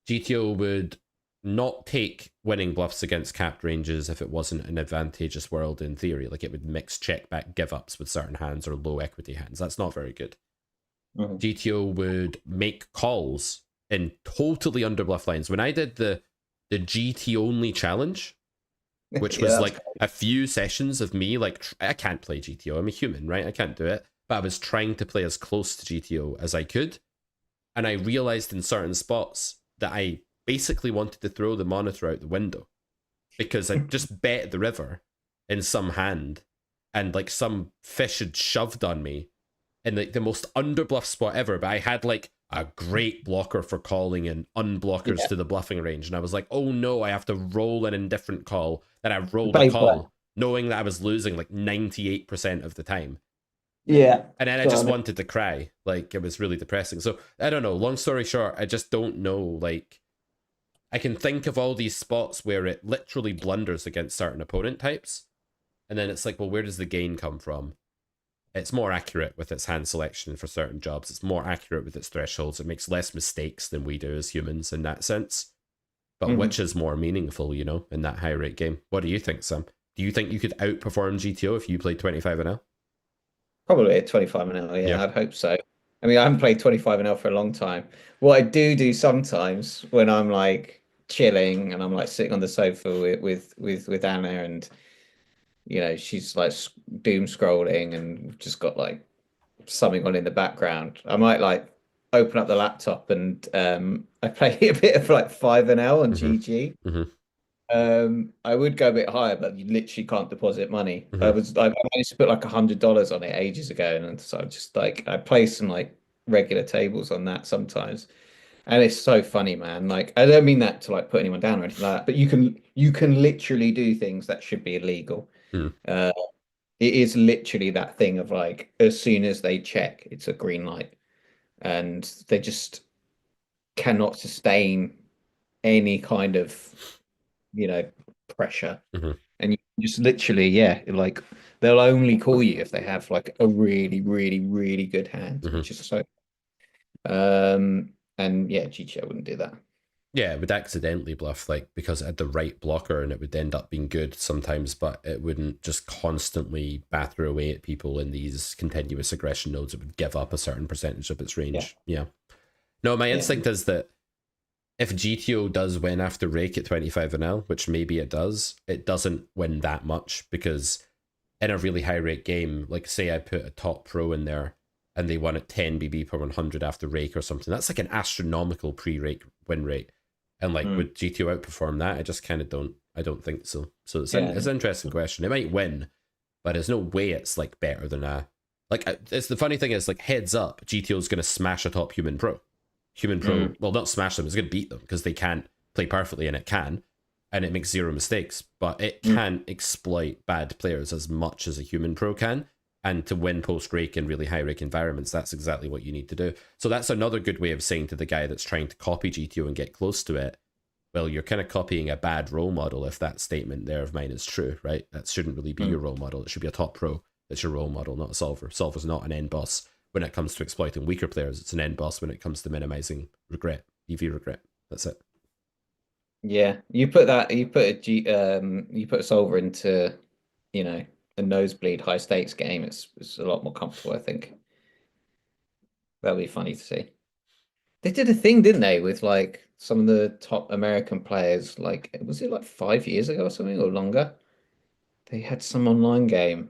GTO would not take winning bluffs against capped ranges if it wasn't an advantageous world in theory. Like it would mix check back give ups with certain hands or low equity hands. That's not very good. Mm-hmm. GTO would make calls in totally under bluff lines. When I did the GT only challenge, which Yeah, was that's like a few sessions of me, like, I can't play GTO. I'm a human, right? I can't do it. But I was trying to play as close to GTO as I could. And I realized in certain spots that I basically wanted to throw the monitor out the window because I just bet the river in some hand and like some fish had shoved on me in like the most underbluff spot ever. But I had like a great blocker for calling and unblockers yeah. to the bluffing range. And I was like, oh no, I have to roll an indifferent call. Then I rolled a Paper. call knowing that I was losing like 98% of the time. Yeah. And then I So, I just mean, wanted to cry. Like, it was really depressing. So, I don't know. Long story short, I just don't know. Like, I can think of all these spots where it literally blunders against certain opponent types. And then it's like, well, where does the gain come from? It's more accurate with its hand selection for certain jobs. It's more accurate with its thresholds. It makes less mistakes than we do as humans in that sense. But mhm. which is more meaningful, you know, in that high rate game? What do you think, Sam? Do you think you could outperform GTO if you played 25 and L? Probably at 25 an hour. Yeah. Yeah, I'd hope so. I mean, I haven't played 25 an hour for a long time. What I do sometimes when I'm like chilling and I'm like sitting on the sofa with Anna and she's like doom scrolling and we've just got like something on in the background. I might like open up the laptop and I play a bit of like 5 an L on Mm-hmm. GG. Mm-hmm. I would go a bit higher, but you literally can't deposit money. Mm-hmm. I managed to put like $100 on it ages ago, and so I just like I play some like regular tables on that sometimes, and it's so funny, man. Like I don't mean that to like put anyone down or anything like that, but you can literally do things that should be illegal. Mm-hmm. Uh, it is literally that thing of like as soon as they check, it's a green light, and they just cannot sustain any kind of pressure. Mm-hmm. And you just literally, yeah, like they'll only call you if they have like a really, really, really good hand, Mm-hmm. which is so. And yeah, GTO wouldn't do that. Yeah, it would accidentally bluff, like, because it had the right blocker and it would end up being good sometimes, but it wouldn't just constantly batter away at people in these continuous aggression nodes. It would give up a certain percentage of its Yeah, range. Yeah. No, my yeah, instinct is that if GTO does win after Rake at 25 and L, which maybe it doesn't win that much because in a really high rate game, like say I put a top pro in there and they won at 10 BB per 100 after Rake or something, that's like an astronomical pre-Rake win rate. And like, mm, would GTO outperform that? I just kind of I don't think so. So yeah, it's an interesting question. It might win, but there's no way it's like better than it's the funny thing is like heads up, GTO is going to smash a top human pro. Well, not smash them, it's going to beat them because they can't play perfectly and it can. and it makes zero mistakes, but it Mm. can exploit bad players as much as a human pro can. And to win post rake in really high rake environments, that's exactly what you need to do. So that's another good way of saying to the guy that's trying to copy GTO and get close to it, well, you're kind of copying a bad role model if that statement there of mine is true, right? That shouldn't really be Mm. your role model. It should be a top pro that's your role model, not a solver. Solver's not an end boss when it comes to exploiting weaker players. It's an end boss when it comes to minimizing regret, EV regret. That's it. Yeah, you put a solver into, you know, a nosebleed high stakes game. It's a lot more comfortable, I think. That'll be funny to see. They did a thing, didn't they, with like some of the top American players, like was it like 5 years ago or something or longer? They had some online game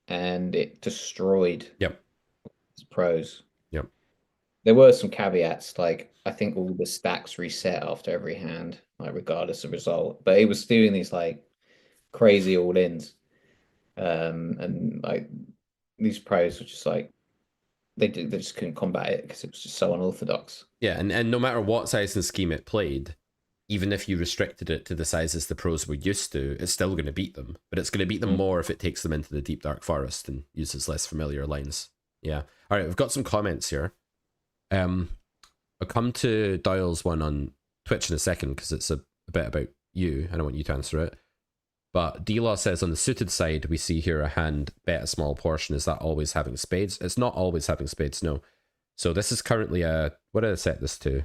and it destroyed Yep. its pros. Yep. There were some caveats, like I think all the stacks reset after every hand, like regardless of result. But he was doing these like crazy all-ins. And like these pros were just like they just couldn't combat it because it was just so unorthodox. Yeah, and no matter what size and scheme it played, even if you restricted it to the sizes the pros were used to, it's still going to beat them. But it's going to beat them Mm. more if it takes them into the deep dark forest and uses less familiar lines. Yeah. All right, we've got some comments here. I'll come to Doyle's one on Twitch in a second because it's a bit about you, and I want you to answer it. But D-Law says on the suited side, we see here a hand bet a small portion. Is that always having spades? It's not always having spades, no. So this is currently a, what did I set this to?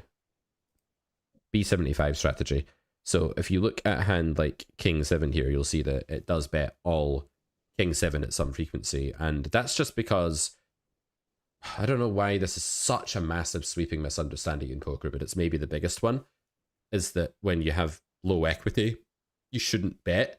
B75 strategy. So if you look at a hand like King 7 here, you'll see that it does bet all King 7 at some frequency. And that's just because, I don't know why this is such a massive sweeping misunderstanding in poker, but it's maybe the biggest one, is that when you have low equity, you shouldn't bet.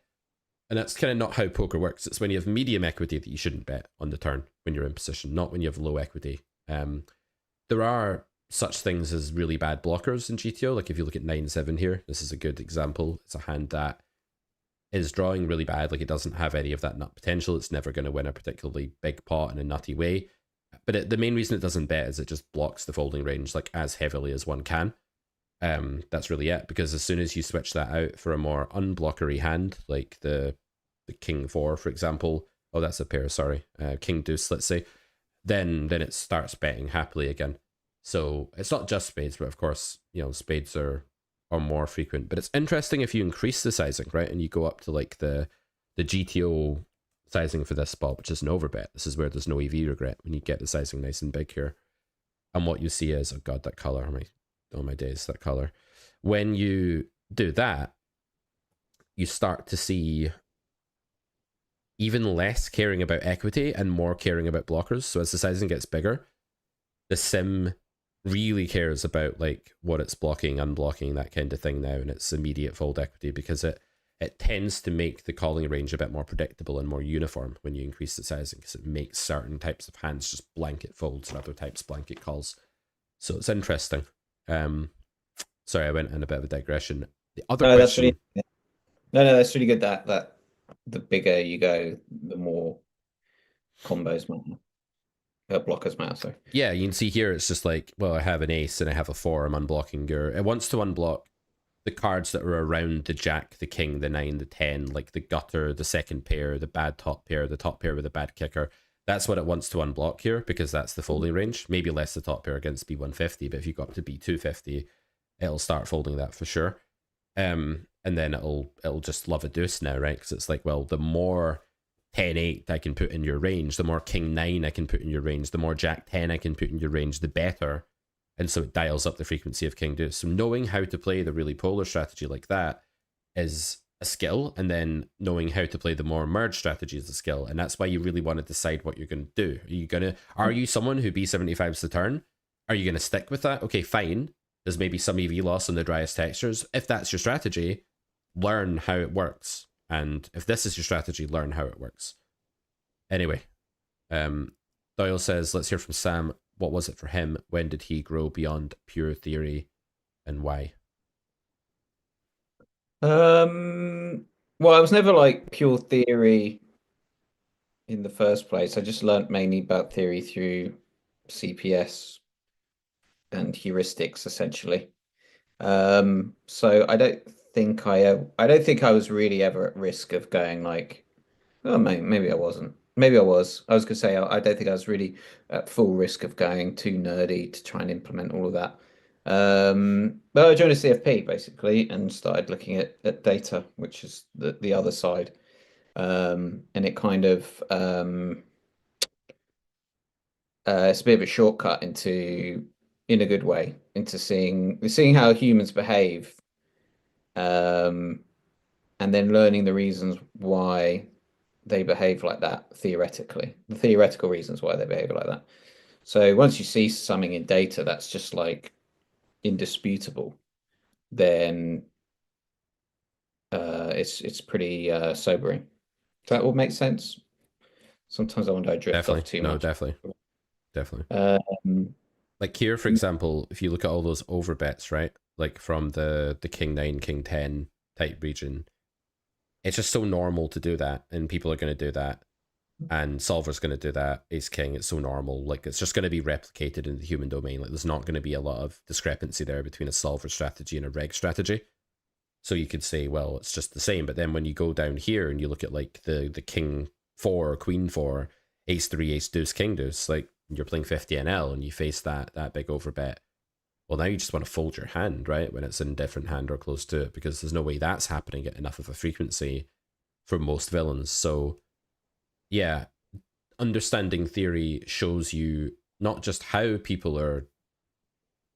And that's kind of not how poker works. It's when you have medium equity that you shouldn't bet on the turn when you're in position, not when you have low equity. There are such things as really bad blockers in GTO. Like if you look at 9-7 here, this is a good example. It's a hand that is drawing really bad. Like it doesn't have any of that nut potential. It's never going to win a particularly big pot in a nutty way. But the main reason it doesn't bet is it just blocks the folding range like as heavily as one can. That's really it. Because as soon as you switch that out for a more unblockery hand, like the King 4, for example, oh, that's a pair, sorry, King Deuce, let's say, then it starts betting happily again. So it's not just spades, but of course, you know, spades are more frequent. But it's interesting if you increase the sizing, right? And you go up to like the GTO sizing for this spot, which is an overbet. This is where there's no EV regret when you get the sizing nice and big here. And what you see is, oh god, that color, oh my days, that color. When you do that, you start to see even less caring about equity and more caring about blockers. So as the sizing gets bigger, the sim really cares about like what it's blocking, unblocking, that kind of thing now, and it's immediate fold equity because it tends to make the calling range a bit more predictable and more uniform when you increase the sizing because it makes certain types of hands just blanket folds and other types blanket calls. So it's interesting. Sorry, I went in a bit of a digression. The other No, that's really question, no, that's really good. That the bigger you go, the more combos matter. Blockers matter. Sorry. yeah, you can see here it's just like, well, I have an ace and I have a 4, I'm unblocking your, it wants to unblock the cards that are around the jack, the king, the 9, the 10, like the gutter, the second pair, the bad top pair, the top pair with a bad kicker. That's what it wants to unblock here because that's the folding range. Maybe less the top pair against B150, but if you go up to B250, it'll start folding that for sure. And then it'll just love a deuce now, right? Because it's like, well, the more 10-8 I can put in your range, the more king 9 I can put in your range, the more jack 10 I can put in your range, the better. And so it dials up the frequency of king deuce. So knowing how to play the really polar strategy like that is a skill, and then knowing how to play the more merged strategy is a skill. And that's why you really want to decide what you're going to do. Are you someone who B75s the turn? Are you going to stick with that? Okay, fine. There's maybe some EV loss on the driest textures. If that's your strategy, learn how it works. And if this is your strategy, learn how it works. Anyway, Doyle says, let's hear from Sam. What was it for him? When did he grow beyond pure theory and why? Well, I was never like pure theory in the first place. I just learned mainly about theory through CPS and heuristics, essentially. So I don't I don't think I was really ever at risk of going like, oh, maybe I wasn't. Maybe I was. I was gonna say I don't think I was really at full risk of going too nerdy to try and implement all of that. But I joined a CFP basically and started looking at data, which is the other side. And it kind of it's a bit of a shortcut into, in a good way, into seeing how humans behave, um, and then learning the reasons why they behave like that theoretically, the theoretical reasons why they behave like that. So once you see something in data that's just like indisputable, then it's pretty sobering. Does that all make sense? Sometimes I wonder I drift off Definitely. too No, much. definitely. Definitely. Um, Like here, for example, if you look at all those overbets, right? Like from the King 9, King 10 type region, it's just so normal to do that. And people are going to do that. And Solver's going to do that. Ace King, it's so normal. Like it's just going to be replicated in the human domain. Like there's not going to be a lot of discrepancy there between a solver strategy and a reg strategy. So you could say, well, it's just the same. But then when you go down here and you look at like the King 4, Queen 4, Ace 3, Ace Deuce, King Deuce, like you're playing 50 NL and you face that big overbet. Well, now you just want to fold your hand, right? When it's in different hand or close to it, because there's no way that's happening at enough of a frequency for most villains. So yeah, understanding theory shows you not just how people are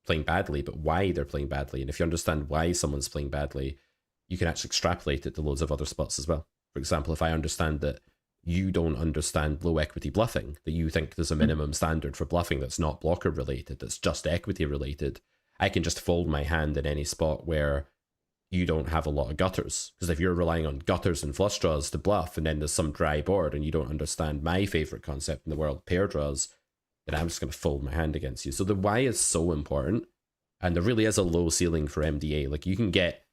playing badly, but why they're playing badly. And if you understand why someone's playing badly, you can actually extrapolate it to loads of other spots as well. For example, if I understand that you don't understand low equity bluffing, that you think there's a minimum standard for bluffing that's not blocker related, that's just equity related, I can just fold my hand in any spot where you don't have a lot of gutters. Because if you're relying on gutters and flush draws to bluff, and then there's some dry board and you don't understand my favorite concept in the world, pair draws, then I'm just going to fold my hand against you. So the why is so important. And there really is a low ceiling for MDA. Like you can get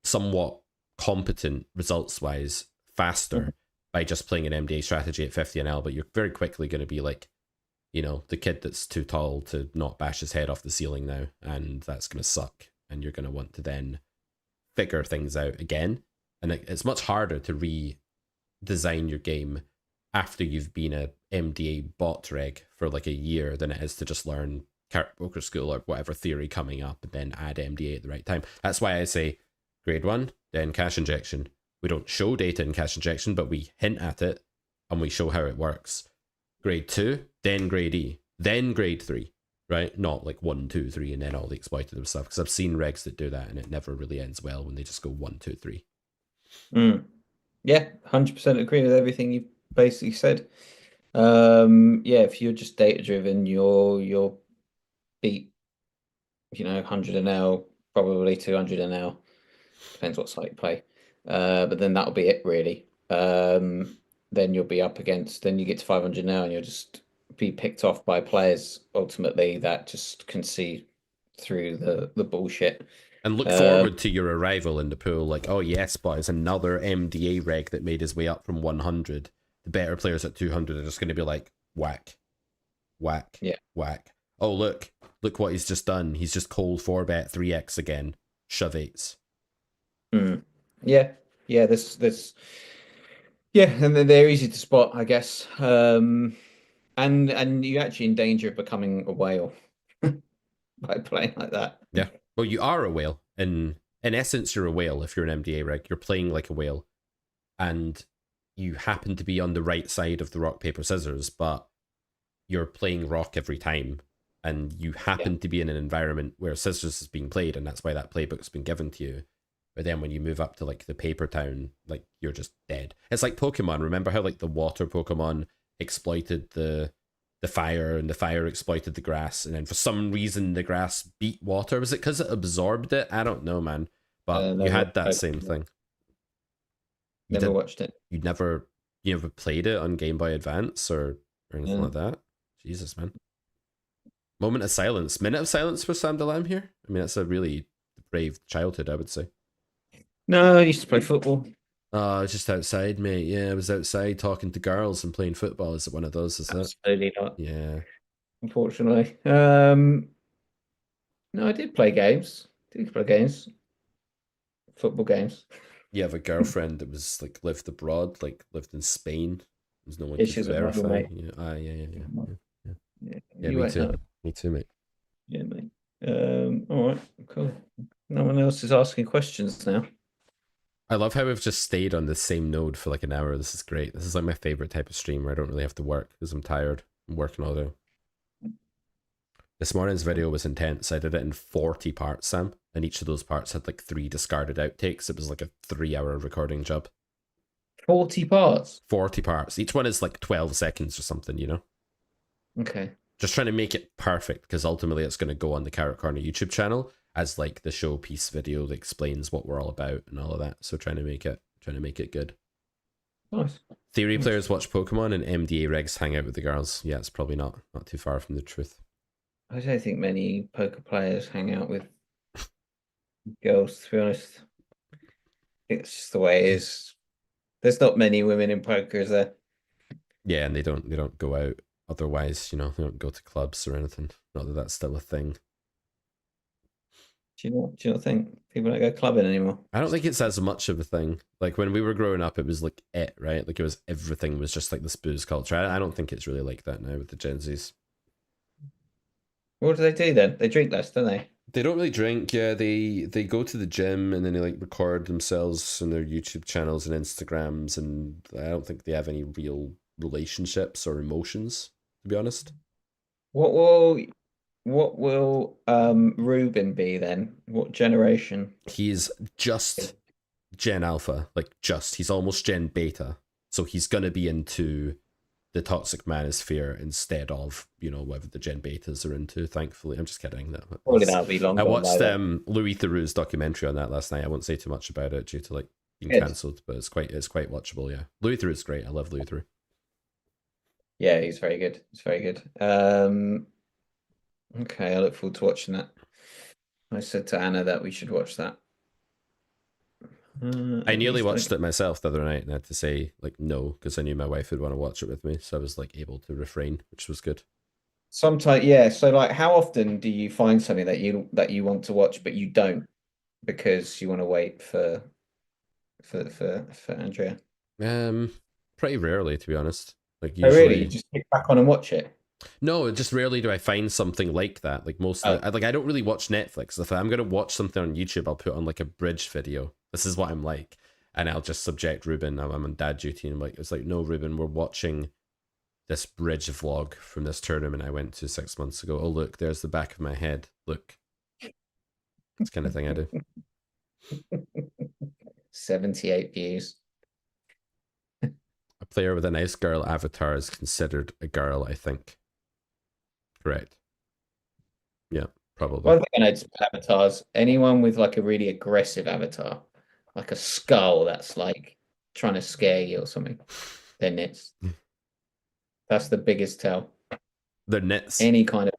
somewhat competent results wise faster by just playing an MDA strategy at 50 NL, but you're very quickly going to be like, you know, the kid that's too tall to not bash his head off the ceiling now, and that's going to suck. And you're going to want to then figure things out again. And it's much harder to redesign your game after you've been a MDA bot reg for like a year than it is to just learn character poker school or whatever theory coming up and then add MDA at the right time. That's why I say grade 1, then cash injection. We don't show data in cash injection, but we hint at it and we show how it works. Grade 2, then grade E, then grade 3, right? Not like 1, 2, 3, and then all the exploitative stuff. Because I've seen regs that do that and it never really ends well when they just go 1, 2, 3. Yeah, 100% agree with everything you've basically said. Yeah, if you're just data driven, you'll beat, 100 an L, probably 200 an L. Depends what site you play. But then that'll be it really. Then you'll be up against, then you get to 500 now and you'll just be picked off by players ultimately that just can see through the bullshit. And look Um, forward to your arrival in the pool. Like, oh yes, but it's another MDA reg that made his way up from 100. The better players at 200 are just going to be like, whack, whack, yeah. whack. Oh, look what he's just done. He's just cold 4-bet 3x again. Shove eights. Yeah. Yeah, yeah, and they're easy to spot, I guess. And you're actually in danger of becoming a whale by playing like that. Yeah. Well, you are a whale. In essence, you're a whale if you're an MDA reg. You're playing like a whale. And you happen to be on the right side of the rock, paper, scissors, but you're playing rock every time. And you Yeah. happen to be in an environment where scissors is being played, and that's why that playbook's been given to you. But then when you move up to like the paper town, like you're just dead. It's like Pokemon. Remember how like the water Pokemon exploited the fire and the fire exploited the grass, and then for some reason the grass beat water? Was it because it absorbed it? I don't know, man. But you Never, had that same thing. You never did. watched it. You never played it on Game Boy Advance or anything Yeah. like that. Jesus, man. Moment of silence. Minute of silence for Sam Delam here. I mean, that's a really brave childhood, I would say. No, I used to play football. Oh, I was just outside, mate. Yeah, I was outside talking to girls and playing football. Is it one of those? Is it? Absolutely not, Yeah. unfortunately. No, I did play games. Did play games. football games. You have a girlfriend that was like lived abroad, like lived in Spain. There's no one to Issues with model, verify. mate. Yeah, yeah, yeah, yeah, yeah, yeah. Yeah, Yeah, you me won't too. know. Me too, mate. Yeah, mate. All right, cool. No one else is asking questions now. I love how we've just stayed on the same node for like an hour. This is great. This is like my favorite type of stream where I don't really have to work because I'm tired. I'm working all day. This morning's video was intense. I did it in 40 parts, Sam, and each of those parts had like 3 discarded outtakes. It was like a 3-hour recording job. 40 parts. 40 parts. Each one is like 12 seconds or something, you know? Okay. Just trying to make it perfect because ultimately it's going to go on the Carrot Corner YouTube channel as like the showpiece video that explains what we're all about and all of that. So trying to make it good. Nice. Theory Nice. players watch Pokemon and MDA regs hang out with the girls. Yeah, it's probably not too far from the truth. I don't think many poker players hang out with girls, to be honest. It's just the way it is. There's not many women in poker, is there? Yeah, and they don't go out otherwise, you know, they don't go to clubs or anything. Not that that's still a thing. Do you not think people don't go clubbing anymore? I don't think it's as much of a thing. Like when we were growing up, it was like it, right? Like it was everything was just like this booze culture. I don't think it's really like that now with the Gen Zs. What do they do then? They drink less, don't they? They don't really drink. Yeah, they go to the gym and then they like record themselves on their YouTube channels and Instagrams, and I don't think they have any real relationships or emotions, to be honest. What will Ruben be then? What generation? He's just Gen Alpha, like just. He's almost Gen Beta, so he's gonna be into the toxic manosphere instead of, you know, whatever the Gen Betas are into. Thankfully, I'm just kidding. Probably that'll be long I gone by watched then. Louis Theroux's documentary on that last night. I won't say too much about it due to like being Good. cancelled, but it's quite watchable. Yeah, Louis Theroux's great. I love Louis Theroux. Yeah, he's very good. He's very good. Okay, I look forward to watching that. I said to Anna that we should watch that. I At nearly least watched it myself the other night and I had to say like no because I knew my wife would want to watch it with me, so I was like able to refrain, which was good. sometimes, yeah. So, like, how often do you find something that you want to watch but you don't because you want to wait for Andrea? Um, Pretty rarely, to be honest. Like Oh, really? You usually, just click back on and watch it? no, just rarely do I find something like that. Like most of Oh, the, like I don't really watch Netflix. If I'm gonna watch something on YouTube, I'll put on like a bridge video. This is what I'm like, and I'll just subject Ruben. I'm on dad duty, and I'm like, it's like, no, Ruben, we're watching this bridge vlog from this tournament I went to 6 months ago. Oh look, there's the back of my head. Look, it's the kind of thing I do. 78 views. A player with a nice girl avatar is considered a girl, I think. Correct. Yeah, probably. One thing I noticed with avatars, anyone with like a really aggressive avatar, like a skull that's like trying to scare you or something, then that's the biggest tell. They're nits. Any kind of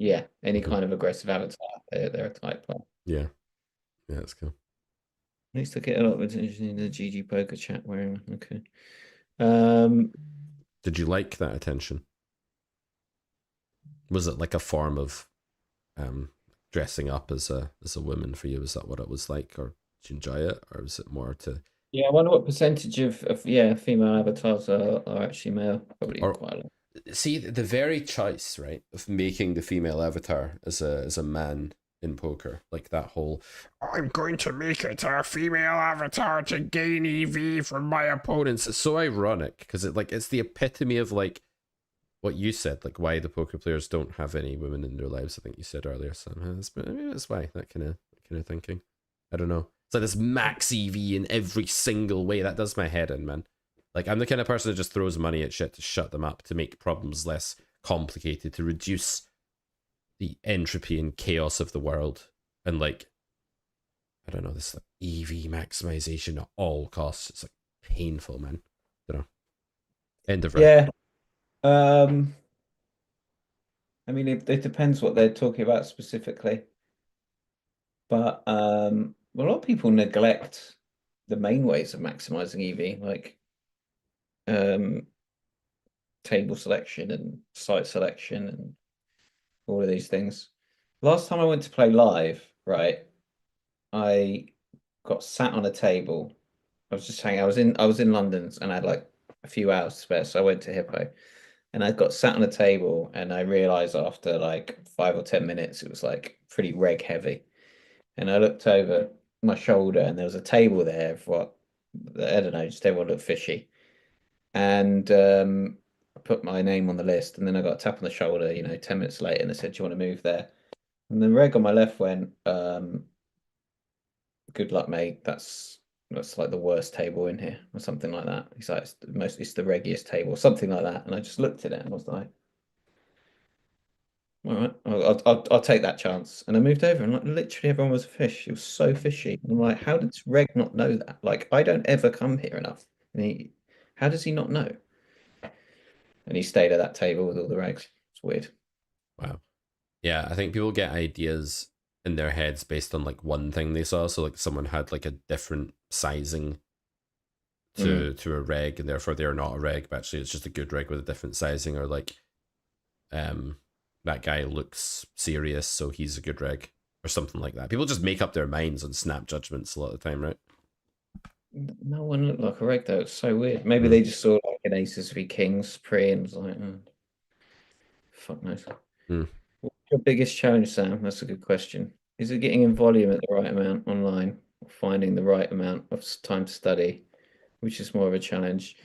any Mhm. kind of aggressive avatar, they're a type player. Yeah, yeah, that's cool. I used to get a lot of attention in the GG poker chat where okay. Um Did you like that attention? Was it like a form of um dressing up as a woman for you? Was that what it was like, or did you enjoy it, or was it more to, yeah, I wonder what percentage of female avatars are actually male. Probably or quite a lot. see the very choice, right, of making the female avatar as a man in poker, like that whole I'm going to make it a female avatar to gain EV from my opponents. It's so ironic because it's the epitome of like what you said, like why the poker players don't have any women in their lives. I think you said earlier, Sam. That's why that kind of thinking. I don't know. It's like this max EV in every single way. That does my head in, man. Like I'm the kind of person that just throws money at shit to shut them up, to make problems less complicated, to reduce the entropy and chaos of the world, and like I don't know, this like EV maximization at all costs. It's like painful, man. I don't know. End of rant. Yeah. Um I mean it depends what they're talking about specifically. But a lot of people neglect the main ways of maximizing EV, like um table selection and site selection and all of these things. Last time I went to play live, right, I got sat on a table. I was just hanging. I was in London and I had like a few hours spare, so I went to Hippo and I got sat on a table and I realized after like 5 or 10 minutes it was like pretty reg heavy. And I looked over my shoulder and there was a table there for what I don't know, just everyone looked fishy. And I put my name on the list and then I got a tap on the shoulder, 10 minutes later and they said, "Do you want to move there?" And the reg on my left went, "Good luck, mate. That's like the worst table in here," or something like that. He's like, it's the reggiest table, something like that. And I just looked at it and I was like, "All right, I'll take that chance." And I moved over and like literally everyone was a fish. It was so fishy. And I'm like, how did Reg not know that? Like, I don't ever come here enough. And how does he not know? And he stayed at that table with all the regs. It's weird. Wow. Yeah, I think people get ideas in their heads based on like one thing they saw. So like someone had like a different sizing Mm. to a reg, and therefore they're not a reg, but actually it's just a good reg with a different sizing, or like um that guy looks serious, so he's a good reg, or something like that. People just make up their minds on snap judgments a lot of the time, right? No one looked like a reg though. It's so weird. Maybe Mm. they just saw like an Aces v Kings pre and was like, oh, fuck knows. Mm. What's your biggest challenge, Sam? That's a good question. Is it getting in volume at the right amount online, or finding the right amount of time to study, which is more of a challenge?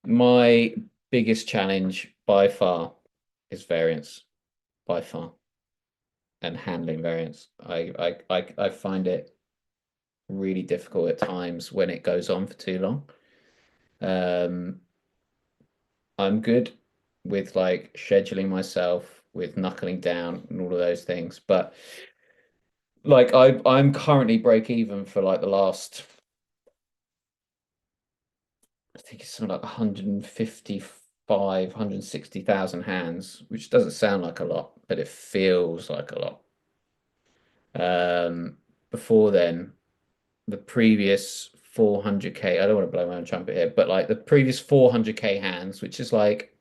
My biggest challenge by far is variance, by far, and handling variance. I find it really difficult at times when it goes on for too long. Um, I'm good with like scheduling myself, with knuckling down and all of those things, but like I'm currently break even for like the last, I think it's something like 155, 160,000 hands, which doesn't sound like a lot, but it feels like a lot. Um, Before then, the previous 400k, I don't want to blow my own trumpet here, but like the previous 400k hands, which is like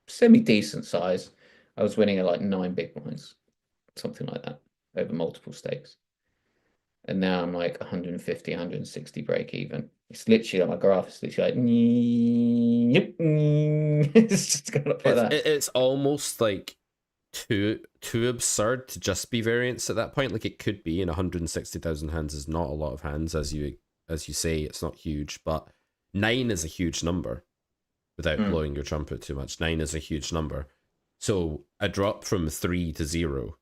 semi decent size, I was winning at like 9 big blinds, something like that, over multiple stakes. And now I'm like 150, 160 break even. It's literally like my graph is literally like, yep, it's just going up like that. It's almost like too absurd to just be variance at that point. Like it could be, in 160,000 hands is not a lot of hands, as you say, it's not huge, but nine is a huge number. Without Mm. blowing your trumpet too much, nine is a huge number. So a drop from 3 to 0,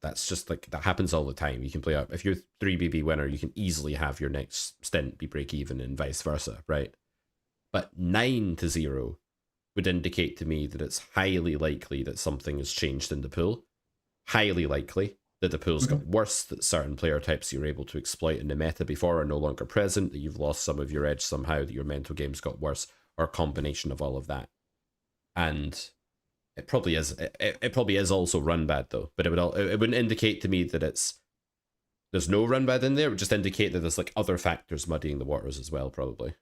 that's just like, that happens all the time. You can play up, if you're 3BB winner, you can easily have your next stint be break even and vice versa, right? But 9 to 0 would indicate to me that it's highly likely that something has changed in the pool. Highly likely that the pool's got Mhm. worse, that certain player types you were able to exploit in the meta before are no longer present, that you've lost some of your edge somehow, that your mental game's got worse, or a combination of all of that. And it probably is also run bad though, but it wouldn't indicate to me that there's no run bad in there. It would just indicate that there's like other factors muddying the waters as well, probably.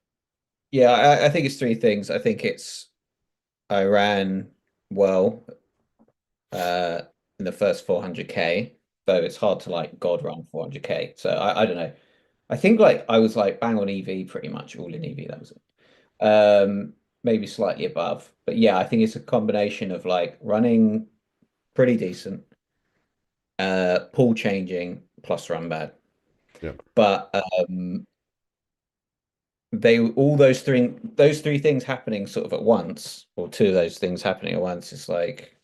Yeah, I think it's three things. I think it's I ran well uh in the first 400k, though it's hard to like God run 400k. So I don't know. I think like I was like bang on EV pretty much all in EV. That was it. Maybe slightly above. But yeah, I think it's a combination of like running pretty decent, pool changing plus run bad. Yeah. But they all those three things happening sort of at once, or two of those things happening at once, is like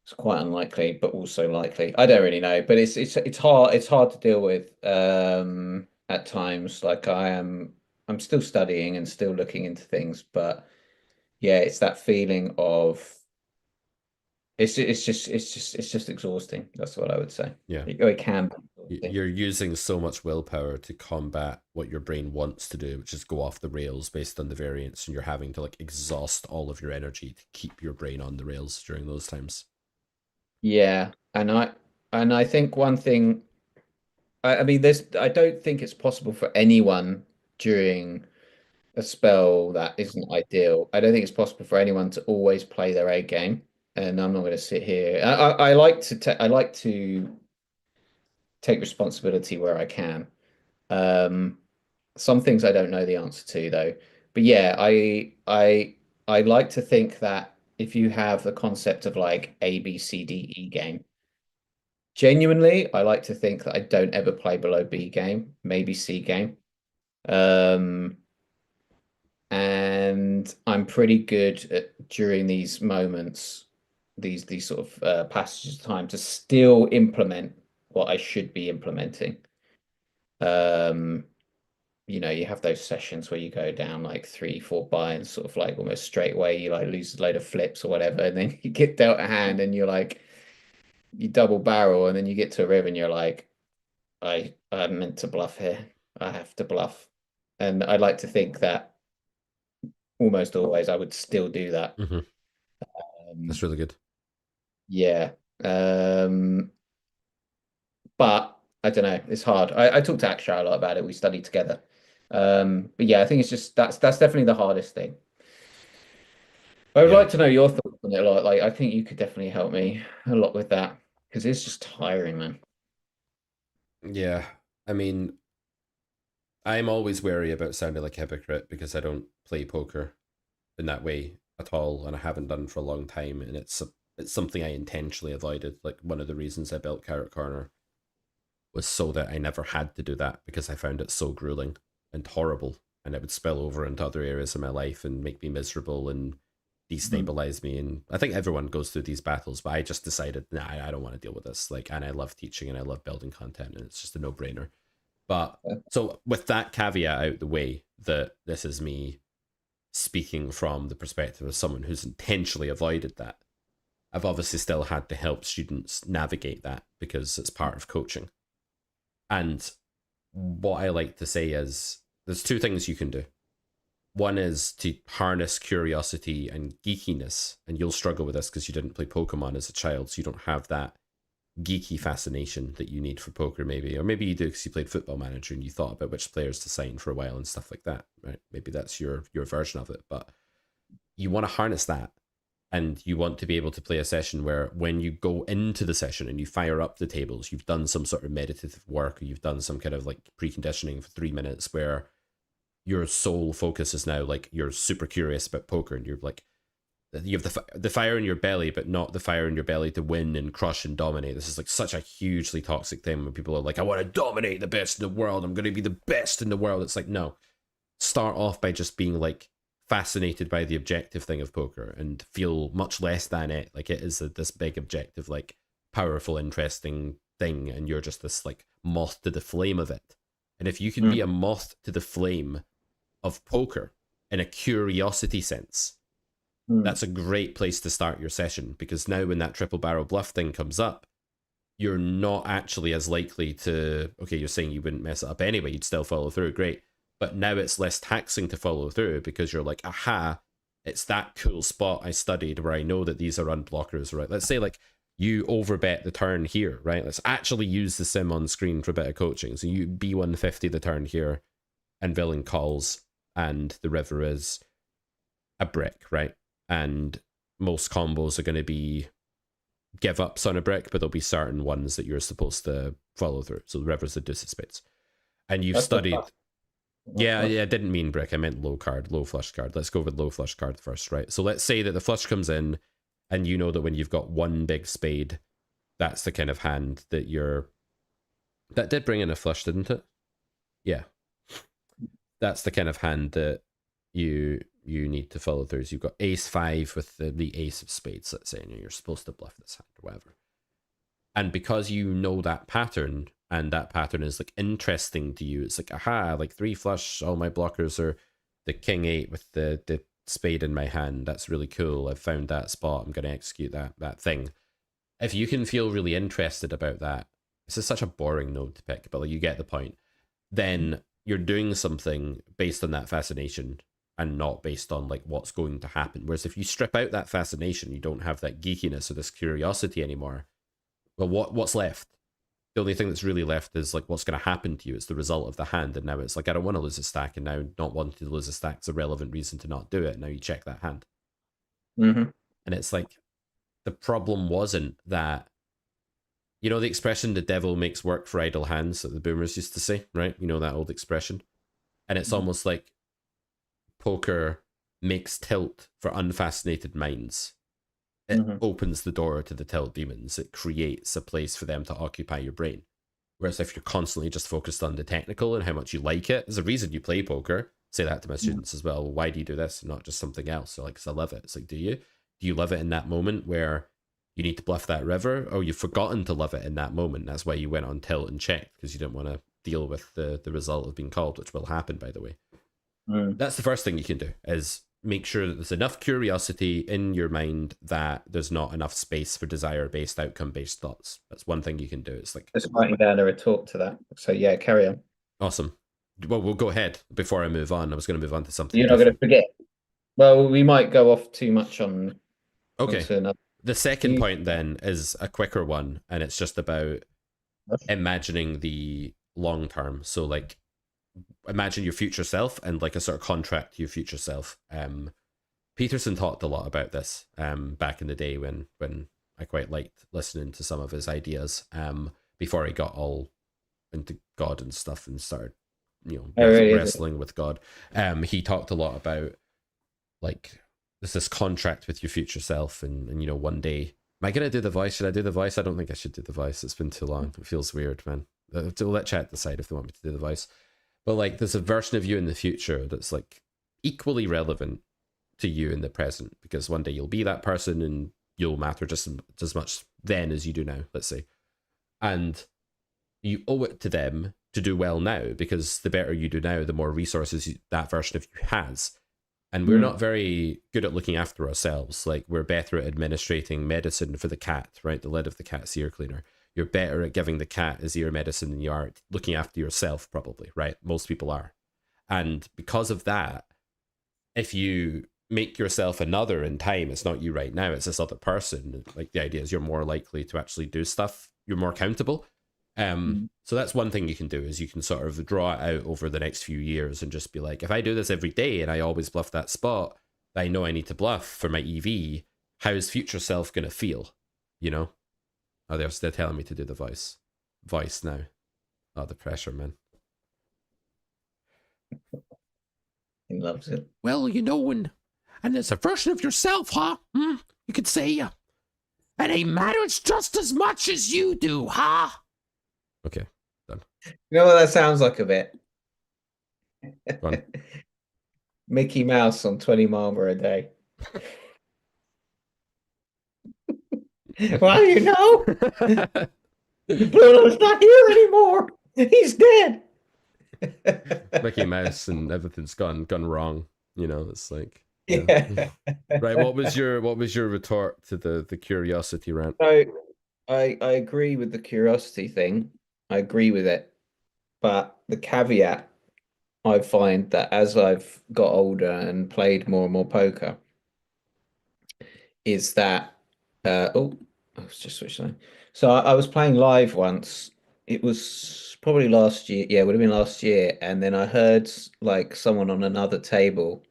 it's quite unlikely, but also likely. I don't really know, but it's hard to deal with at times. Like I'm still studying and still looking into things, but yeah, it's that feeling of it's just exhausting. That's what I would say. Yeah. It can be exhausting. You're using so much willpower to combat what your brain wants to do, which is go off the rails based on the variance, and you're having to like exhaust all of your energy to keep your brain on the rails during those times. Yeah, and I think one thing I mean I don't think it's possible for anyone during a spell that isn't ideal. I don't think it's possible for anyone to always play their A game. And I'm not going to sit here. I like to take responsibility where I can. Um, some things I don't know the answer to though. But yeah, I like to think that if you have the concept of like A, B, C, D, E game, genuinely, I like to think that I don't ever play below B game, maybe C game. Um, and I'm pretty good at during these moments, these sort of passages of time to still implement what I should be implementing. Um, you have those sessions where you go down like 3, 4 binds, sort of like almost straight away, you like lose a load of flips or whatever, and then you get dealt a hand and you're like you double barrel, and then you get to a river and you're like, I meant to bluff here. I have to bluff. And I like to think that almost always I would still do that. Hmm. That's Um, really good. yeah. Um, but I don't know. It's hard. I talked to Akshay a lot about it. We studied together. But yeah, I think it's just that's definitely the hardest thing. I would Yeah. like to know your thoughts on it a lot. Like, I think you could definitely help me a lot with that because it's just tiring, man. Yeah. I mean, I'm always wary about sounding like a hypocrite because I don't play poker in that way at all, and I haven't done for a long time, and it's something I intentionally avoided. Like one of the reasons I built Carrot Corner was so that I never had to do that because I found it so grueling and horrible, and it would spill over into other areas of my life and make me miserable and Mhm. destabilize me. And I think everyone goes through these battles, but I just decided, nah, I don't want to deal with this. Like, and I love teaching and I love building content, and it's just a no brainer. But so with that caveat out the way, that this is me speaking from the perspective of someone who's intentionally avoided that. I've obviously still had to help students navigate that because it's part of coaching. And what I like to say is there's two things you can do. One is to harness curiosity and geekiness, and you'll struggle with this because you didn't play Pokemon as a child, so you don't have that geeky fascination that you need for poker, maybe, or maybe you do because you played Football Manager and you thought about which players to sign for a while and stuff like that. Right? Maybe that's your version of it, but you want to harness that, and you want to be able to play a session where when you go into the session and you fire up the tables, you've done some sort of meditative work, or you've done some kind of like preconditioning for 3 minutes where your sole focus is now like you're super curious about poker and you're like you have the fire in your belly, but not the fire in your belly to win and crush and dominate. This is like such a hugely toxic thing when people are like, I want to dominate the best in the world. I'm going to be the best in the world. It's like, no, start off by just being like fascinated by the objective thing of poker and feel much less than it. Like it is this big objective, like powerful, interesting thing. And you're just this like moth to the flame of it. And if you can be a Mm, moth to the flame of poker in a curiosity sense, mm, that's a great place to start your session because now when that triple barrel bluff thing comes up, you're not actually as likely to, okay, you're saying you wouldn't mess it up anyway, you'd still follow through, great. But now it's less taxing to follow through because you're like, aha, it's that cool spot I studied where I know that these are unblockers, right? Let's say like you overbet the turn here, right? Let's actually use the sim on screen for a bit of coaching. So you B150 the turn here and villain calls and the river is a brick, right? And most combos are going to be give ups on a brick, but there'll be certain ones that you're supposed to follow through. So the river's the deuce of spades. And you've that's the flush. studied. Yeah, yeah, I didn't mean brick. I meant low card, low flush card. Let's go with low flush card first, right? So let's say that the flush comes in, and you know that when you've got one big spade, that's the kind of hand that you're. That did bring in a flush, didn't it? Yeah, that's the kind of hand that you need to follow through. So you've got ace five with the ace of spades, let's say, and you're supposed to bluff this hand or whatever. And because you know that pattern and that pattern is like interesting to you, it's like, aha, like three flush, all my blockers are the king eight with the spade in my hand. That's really cool. I've found that spot. I'm going to execute that thing. If you can feel really interested about that, this is such a boring node to pick, but like you get the point. Then you're doing something based on that fascination and not based on like what's going to happen. Whereas if you strip out that fascination, you don't have that geekiness or this curiosity anymore. Well, what's left? The only thing that's really left is like what's going to happen to you. It's the result of the hand, and now it's like I don't want to lose a stack, and now not wanting to lose a stack is a relevant reason to not do it. Now you check that hand, Hmm. and it's like the problem wasn't that You know the expression "the devil makes work for idle hands" that the boomers used to say, right? You know that old expression, and it's almost like poker makes tilt for unfascinated minds. It Mm-hmm. opens the door to the tilt demons. It creates a place for them to occupy your brain. Whereas if you're constantly just focused on the technical and how much you like it, there's a reason you play poker. Say that to my students as well. Why do you do this and not just something else? So like, because I love it. It's like, do you? Do you love it in that moment where you need to bluff that river, or you've forgotten to love it in that moment? That's why you went on tilt and checked because you didn't want to deal with the result of being called, which will happen, by the way. Mm. That's the first thing you can do is make sure that there's enough curiosity in your mind that there's not enough space for desire based, outcome based thoughts. That's one thing you can do. It's like, Just writing down a retort to that. So yeah, carry on. awesome. Well, we'll go ahead before I move on. I was going to move on to something You're not going to different. forget. Well, we might go off too much on Okay. onto another. The second You, point then is a quicker one, and it's just about imagining the long term. So, like, imagine your future self and like a sort of contract to your future self. Peterson talked a lot about this back in the day when I quite liked listening to some of his ideas before he got all into God and stuff and started, oh, really, is it? wrestling with God. He talked a lot about like there's this contract with your future self, and one day, am I gonna do the voice? Should I do the voice? I don't think I should do the voice. It's been too long. It feels weird, man. We'll let chat decide if they want me to do the voice. But like, there's a version of you in the future that's like equally relevant to you in the present because one day you'll be that person and you'll matter just as much then as you do now. Let's say, and you owe it to them to do well now because the better you do now, the more resources that version of you has. And we're Mm. not very good at looking after ourselves. Like, we're better at administrating medicine for the cat, right? The lid of the cat's ear cleaner. You're better at giving the cat his ear medicine than you are looking after yourself, probably, right? Most people are. And because of that, if you make yourself another in time, it's not you right now, it's this other person. Like, the idea is you're more likely to actually do stuff, you're more accountable. Mm. So that's one thing you can do is you can sort of draw it out over the next few years and just be like, if I do this every day and I always bluff that spot that I know I need to bluff for my EV, how's future self gonna feel? You know? Oh, they're telling me to do the voice now. Oh, the pressure, man. He loves it. Well, and there's a version of yourself, huh? You could say, and he matters just as much as you do, huh? Okay, done. You know what that sounds like a bit? Done. Mickey Mouse on 20 Marlboro a day. Well, you know, Bruno's not here anymore. He's dead. Mickey Mouse and everything's gone wrong. It's like, yeah. Yeah. Right. What was your retort to the curiosity rant? So I agree with the curiosity thing. I agree with it. But the caveat I find that as I've got older and played more and more poker is that I was just switching. So I was playing live once. It was probably last year. Yeah, it would have been last year. And then I heard like someone on another table.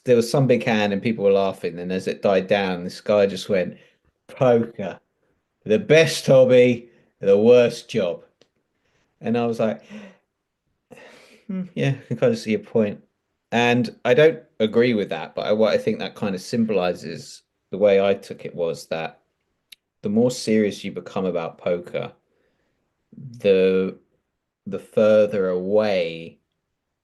There was some big hand and people were laughing. And as it died down, this guy just went, "Poker, the best hobby, the worst job." And I was like, yeah, I can kind of see your point. And I don't agree with that, but what I think that kind of symbolizes the way I took it was that the more serious you become about poker, the the further away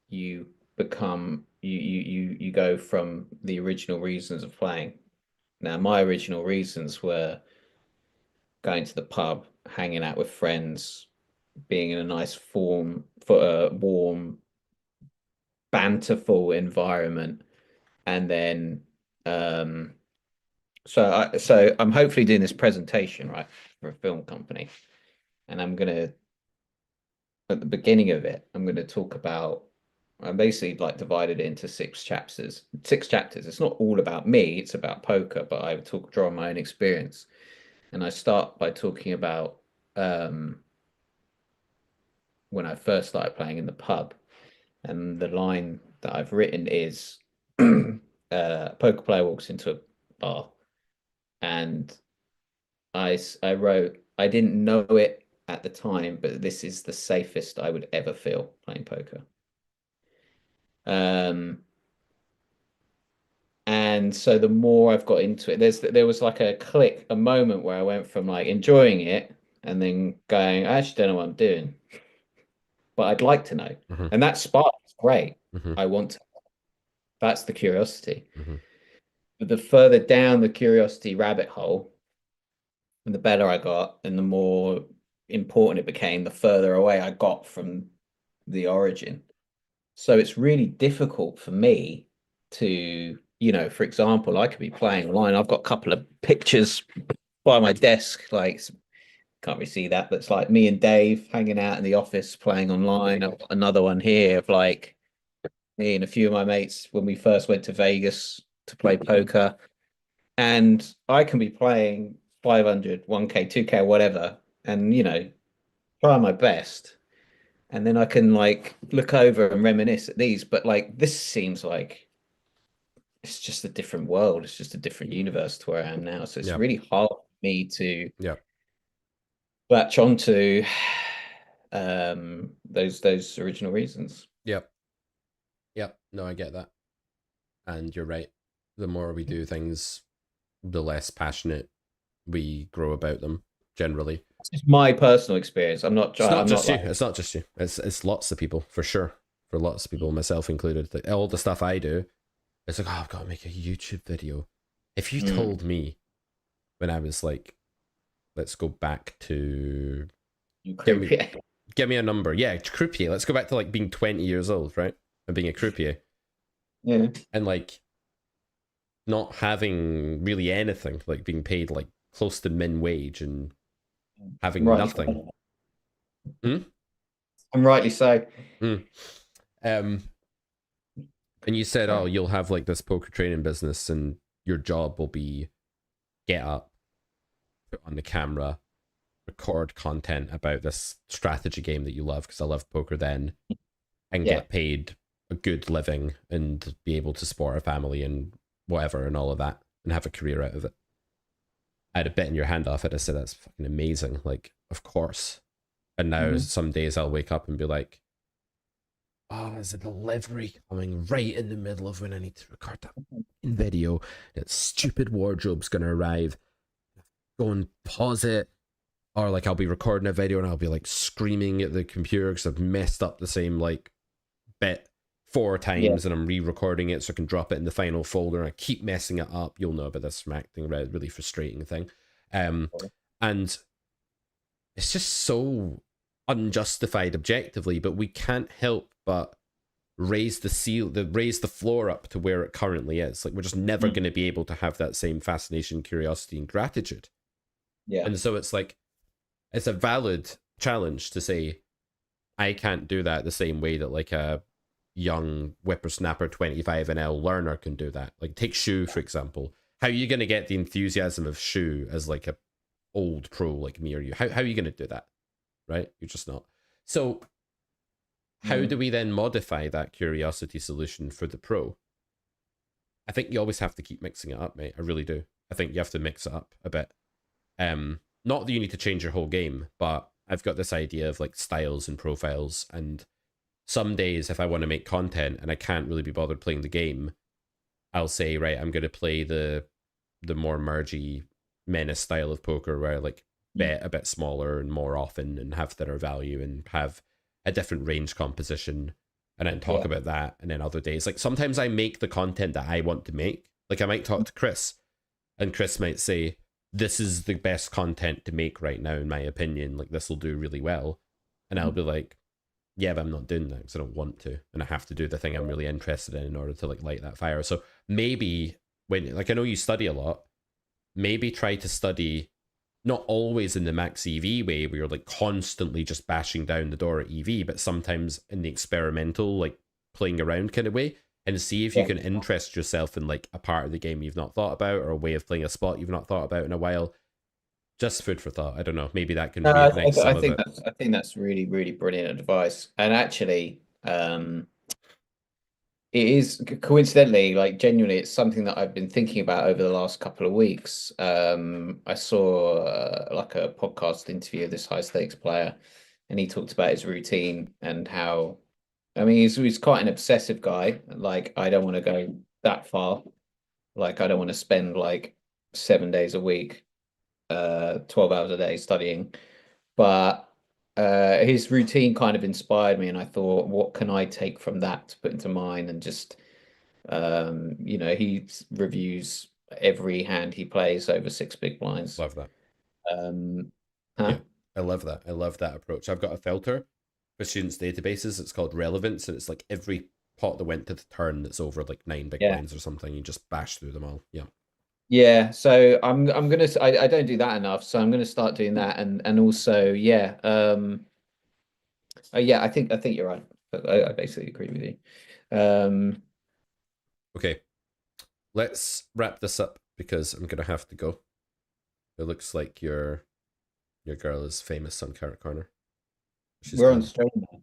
you become, you go from the original reasons of playing. Now, my original reasons were going to the pub, hanging out with friends, being in a nice form for a warm, banterful environment, and then so I'm hopefully doing this presentation right for a film company, and I'm gonna at the beginning of it I'm gonna talk about. I basically like divided it into six chapters. Six chapters. It's not all about me. It's about poker, but I draw on my own experience, and I start by talking about when I first started playing in the pub, and the line that I've written is, a poker player walks into a bar, and I wrote, I didn't know it at the time, but this is the safest I would ever feel playing poker. Um, and so the more I've got into it, there was like a click, a moment where I went from like enjoying it and then going, I actually don't know what I'm doing, but I'd like to know. Hmm. And that spark is great. Hmm. I want to. That's the curiosity. Hmm. But the further down the curiosity rabbit hole, and the better I got, and the more important it became, the further away I got from the origin. So it's really difficult for me to, for example, I could be playing online. I've got a couple of pictures by my desk, like can't really see that, but it's like me and Dave hanging out in the office playing online. I've got another one here of like me and a few of my mates when we first went to Vegas to play poker. And I can be playing 500, 1K, 2K, whatever, and try my best. And then I can like look over and reminisce at these, but like this seems like it's just a different world. It's just a different universe to where I am now. So it's Yeah. really hard for me to Yeah. latch onto those original reasons. Yeah. Yeah. No, I get that. And you're right. The more we do things, the less passionate we grow about them generally. It's just my personal experience. I'm not It's not I'm not just you. like It's not just you. It's lots of people for sure. For lots of people, myself included. Like, all the stuff I do, it's like, oh, I've got to make a YouTube video. If you mm, told me when I was like, let's go back to you give me croupier. give me a number. Yeah, croupier. Let's go back to like being 20 years old, right? And being a croupier Yeah. and like not having really anything, like being paid like close to min wage and having Rightly nothing. so. Hmm? And rightly so. Mm. Um, and you said, oh, you'll have like this poker training business, and your job will be get up, put on the camera, record content about this strategy game that you love because I love poker then, and Yeah. get paid a good living and be able to support a family and whatever and all of that and have a career out of it. I'd have bitten your hand off it. I said, that's fucking amazing. Like, of course. And now Mhm. some days I'll wake up and be like, oh, there's a delivery coming right in the middle of when I need to record that video. That stupid wardrobe's going to arrive. Go and pause it. Or like I'll be recording a video and I'll be like screaming at the computer because I've messed up the same like bit four Yeah. times and I'm re-recording it so I can drop it in the final folder and I keep messing it up. You'll know about this from acting, right? Really frustrating thing. And it's just so unjustified objectively, but we can't help but raise the floor up to where it currently is. Like we're just never Mm. going to be able to have that same fascination, curiosity, and gratitude. Yeah. And so it's a valid challenge to say I can't do that the same way that like a young whippersnapper 25 and L learner can do that. Like take Shu for example. How are you going to get the enthusiasm of Shu as like a old pro like me or you? How are you going to do that? Right? You're just not. So how Mm. do we then modify that curiosity solution for the pro? I think you always have to keep mixing it up, mate. I really do. I think you have to mix it up a bit. Not that you need to change your whole game, but I've got this idea of like styles and profiles. And some days, if I want to make content and I can't really be bothered playing the game, I'll say, right, I'm going to play the more mergy menace style of poker where I like Mm. bet a bit smaller and more often and have thinner value and have a different range composition and then talk Yeah. about that. And then other days, like sometimes I make the content that I want to make. Like I might talk to Chris and Chris might say, this is the best content to make right now, in my opinion. Like this will do really well. And I'll be like, yeah, but I'm not doing that because I don't want to. And I have to do the thing I'm really interested in order to like light that fire. So maybe when, like, I know you study a lot, maybe try to study not always in the max EV way where you're like constantly just bashing down the door at EV, but sometimes in the experimental, like playing around kind of way and see if you Yeah. can interest yourself in like a part of the game you've not thought about or a way of playing a spot you've not thought about in a while. Just food for thought. I don't know. Maybe that can No, reignite some of it. I think that's really, really brilliant advice. And actually, It is coincidentally, like genuinely, it's something that I've been thinking about over the last couple of weeks. I saw like a podcast interview of this high stakes player, and he talked about his routine and how, I mean, he's quite an obsessive guy. Like, I don't want to go that far. Like, I don't want to spend like 7 days a week, 12 hours a day studying. But his routine kind of inspired me, and I thought, what can I take from that to put into mine and just he reviews every hand he plays over six big blinds. Love that. Um, huh? Yeah, I love that. I love that approach. I've got a filter for students' databases. It's called relevance, and it's like every pot that went to the turn that's over like 9 big Yeah. blinds or something. You just bash through them all. Yeah. Yeah, so I'm gonna I don't do that enough, so I'm gonna start doing that and also yeah, I think you're right. I basically agree with you. Okay, let's wrap this up because I'm gonna have to go. It looks like your girl is famous on Carrot Corner. She's We're on gone. stream now.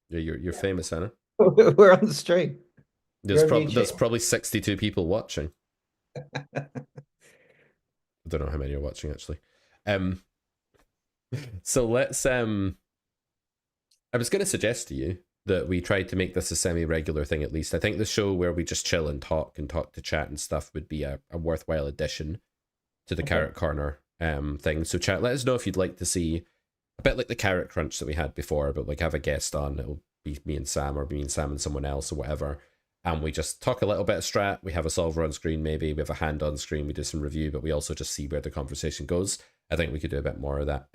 Yeah, you're famous, Anna. We're on the stream. There's We're on there's YouTube. probably 62 people watching. I don't know how many are watching actually. Um, so let's I was going to suggest to you that we tried to make this a semi-regular thing at least. I think the show where we just chill and talk to chat and stuff would be a worthwhile addition to the Okay. Carrot Corner thing. So chat, let us know if you'd like to see a bit like the Carrot Crunch that we had before, but like have a guest on. It'll be me and Sam or me and Sam and someone else or whatever. And we just talk a little bit of strat. We have a solver on screen, maybe. We have a hand on screen. We do some review, but we also just see where the conversation goes. I think we could do a bit more of that.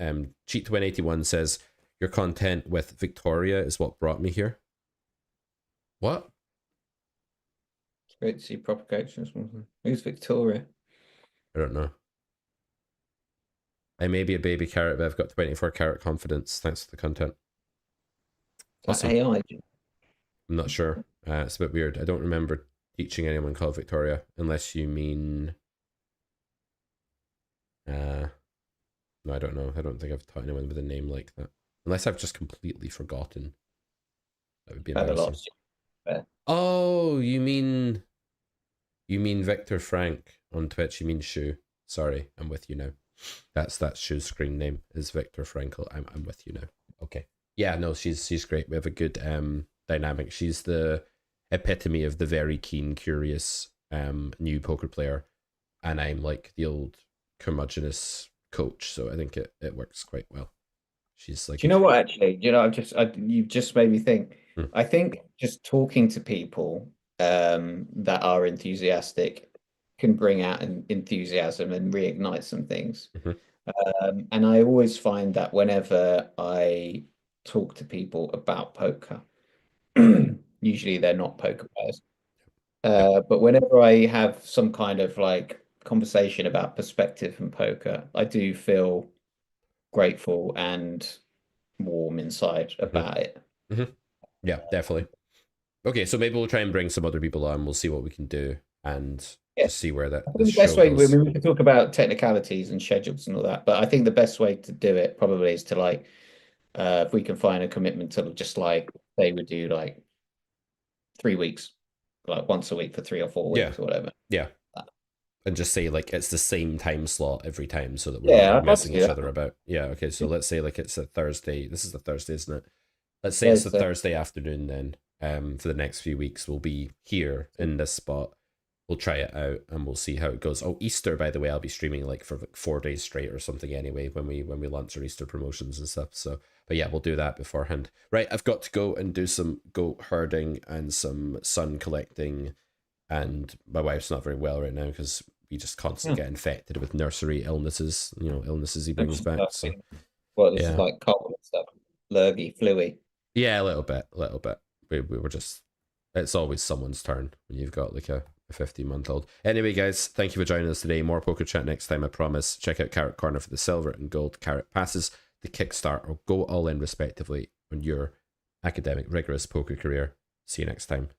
Cheat to Win 81 says, your content with Victoria is what brought me here. What? It's great to see propagations. Who's Victoria? I don't know. I may be a baby carrot, but I've got 24 carat confidence. Thanks for the content. Awesome. AI. I'm not sure. It's a bit weird. I don't remember teaching anyone called Victoria, unless you mean. No, I don't know. I don't think I've taught anyone with a name like that. Unless I've just completely forgotten. That would be Had a lot embarrassing. of Oh, you mean Victor Frank on Twitch? You mean Shu? Sorry, I'm with you now. That's Shu's screen name is Victor Frankel. I'm with you now. Okay. Yeah, no, she's great. We have a good dynamic. She's the epitome of the very keen, curious new poker player, and I'm like the old curmudgeonous coach. So I think it works quite well. She's like, Do you know what, actually? Do you know, you've just made me think. Hmm. I think just talking to people that are enthusiastic can bring out an enthusiasm and reignite some things. Mhm. And I always find that whenever I talk to people about poker, usually they're not poker players. Yep. But whenever I have some kind of like conversation about perspective and poker, I do feel grateful and warm inside Mhm. about it. Mhm. Yeah, definitely. Okay, so maybe we'll try and bring some other people on. We'll see what we can do and Yeah. just see where I that think this the best show way, goes. we can talk about technicalities and schedules and all that, but I think the best way to do it probably is to like, if we can find a commitment to just like, they would do like 3 weeks, like once a week for 3 or 4 weeks Yeah, or whatever. yeah, and just say like it's the same time slot every time so that we're not Yeah, like I'd love to messing do each that. other about. Yeah, okay, so let's say like it's a Thursday. This is the Thursday, isn't it? Let's say it's the Thursday. Thursday afternoon then. For the next few weeks we'll be here in this spot. We'll try it out and we'll see how it goes. Oh, Easter, by the way, I'll be streaming like for like 4 days straight or something anyway when we launch our Easter promotions and stuff. So, but yeah, we'll do that beforehand. Right, I've got to go and do some goat herding and some sun collecting, and my wife's not very well right now because we just constantly Yeah. get infected with nursery illnesses. Illnesses he brings back. So Well, this is yeah, like cold and stuff, lurgy, fluey. yeah, a little bit, a little bit. We were just. It's always someone's turn when you've got like a 15-month-old. Anyway, guys, thank you for joining us today. More poker chat next time, I promise. Check out Carrot Corner for the silver and gold carrot passes, the Kickstart, or go all in respectively on your academic rigorous poker career. See you next time.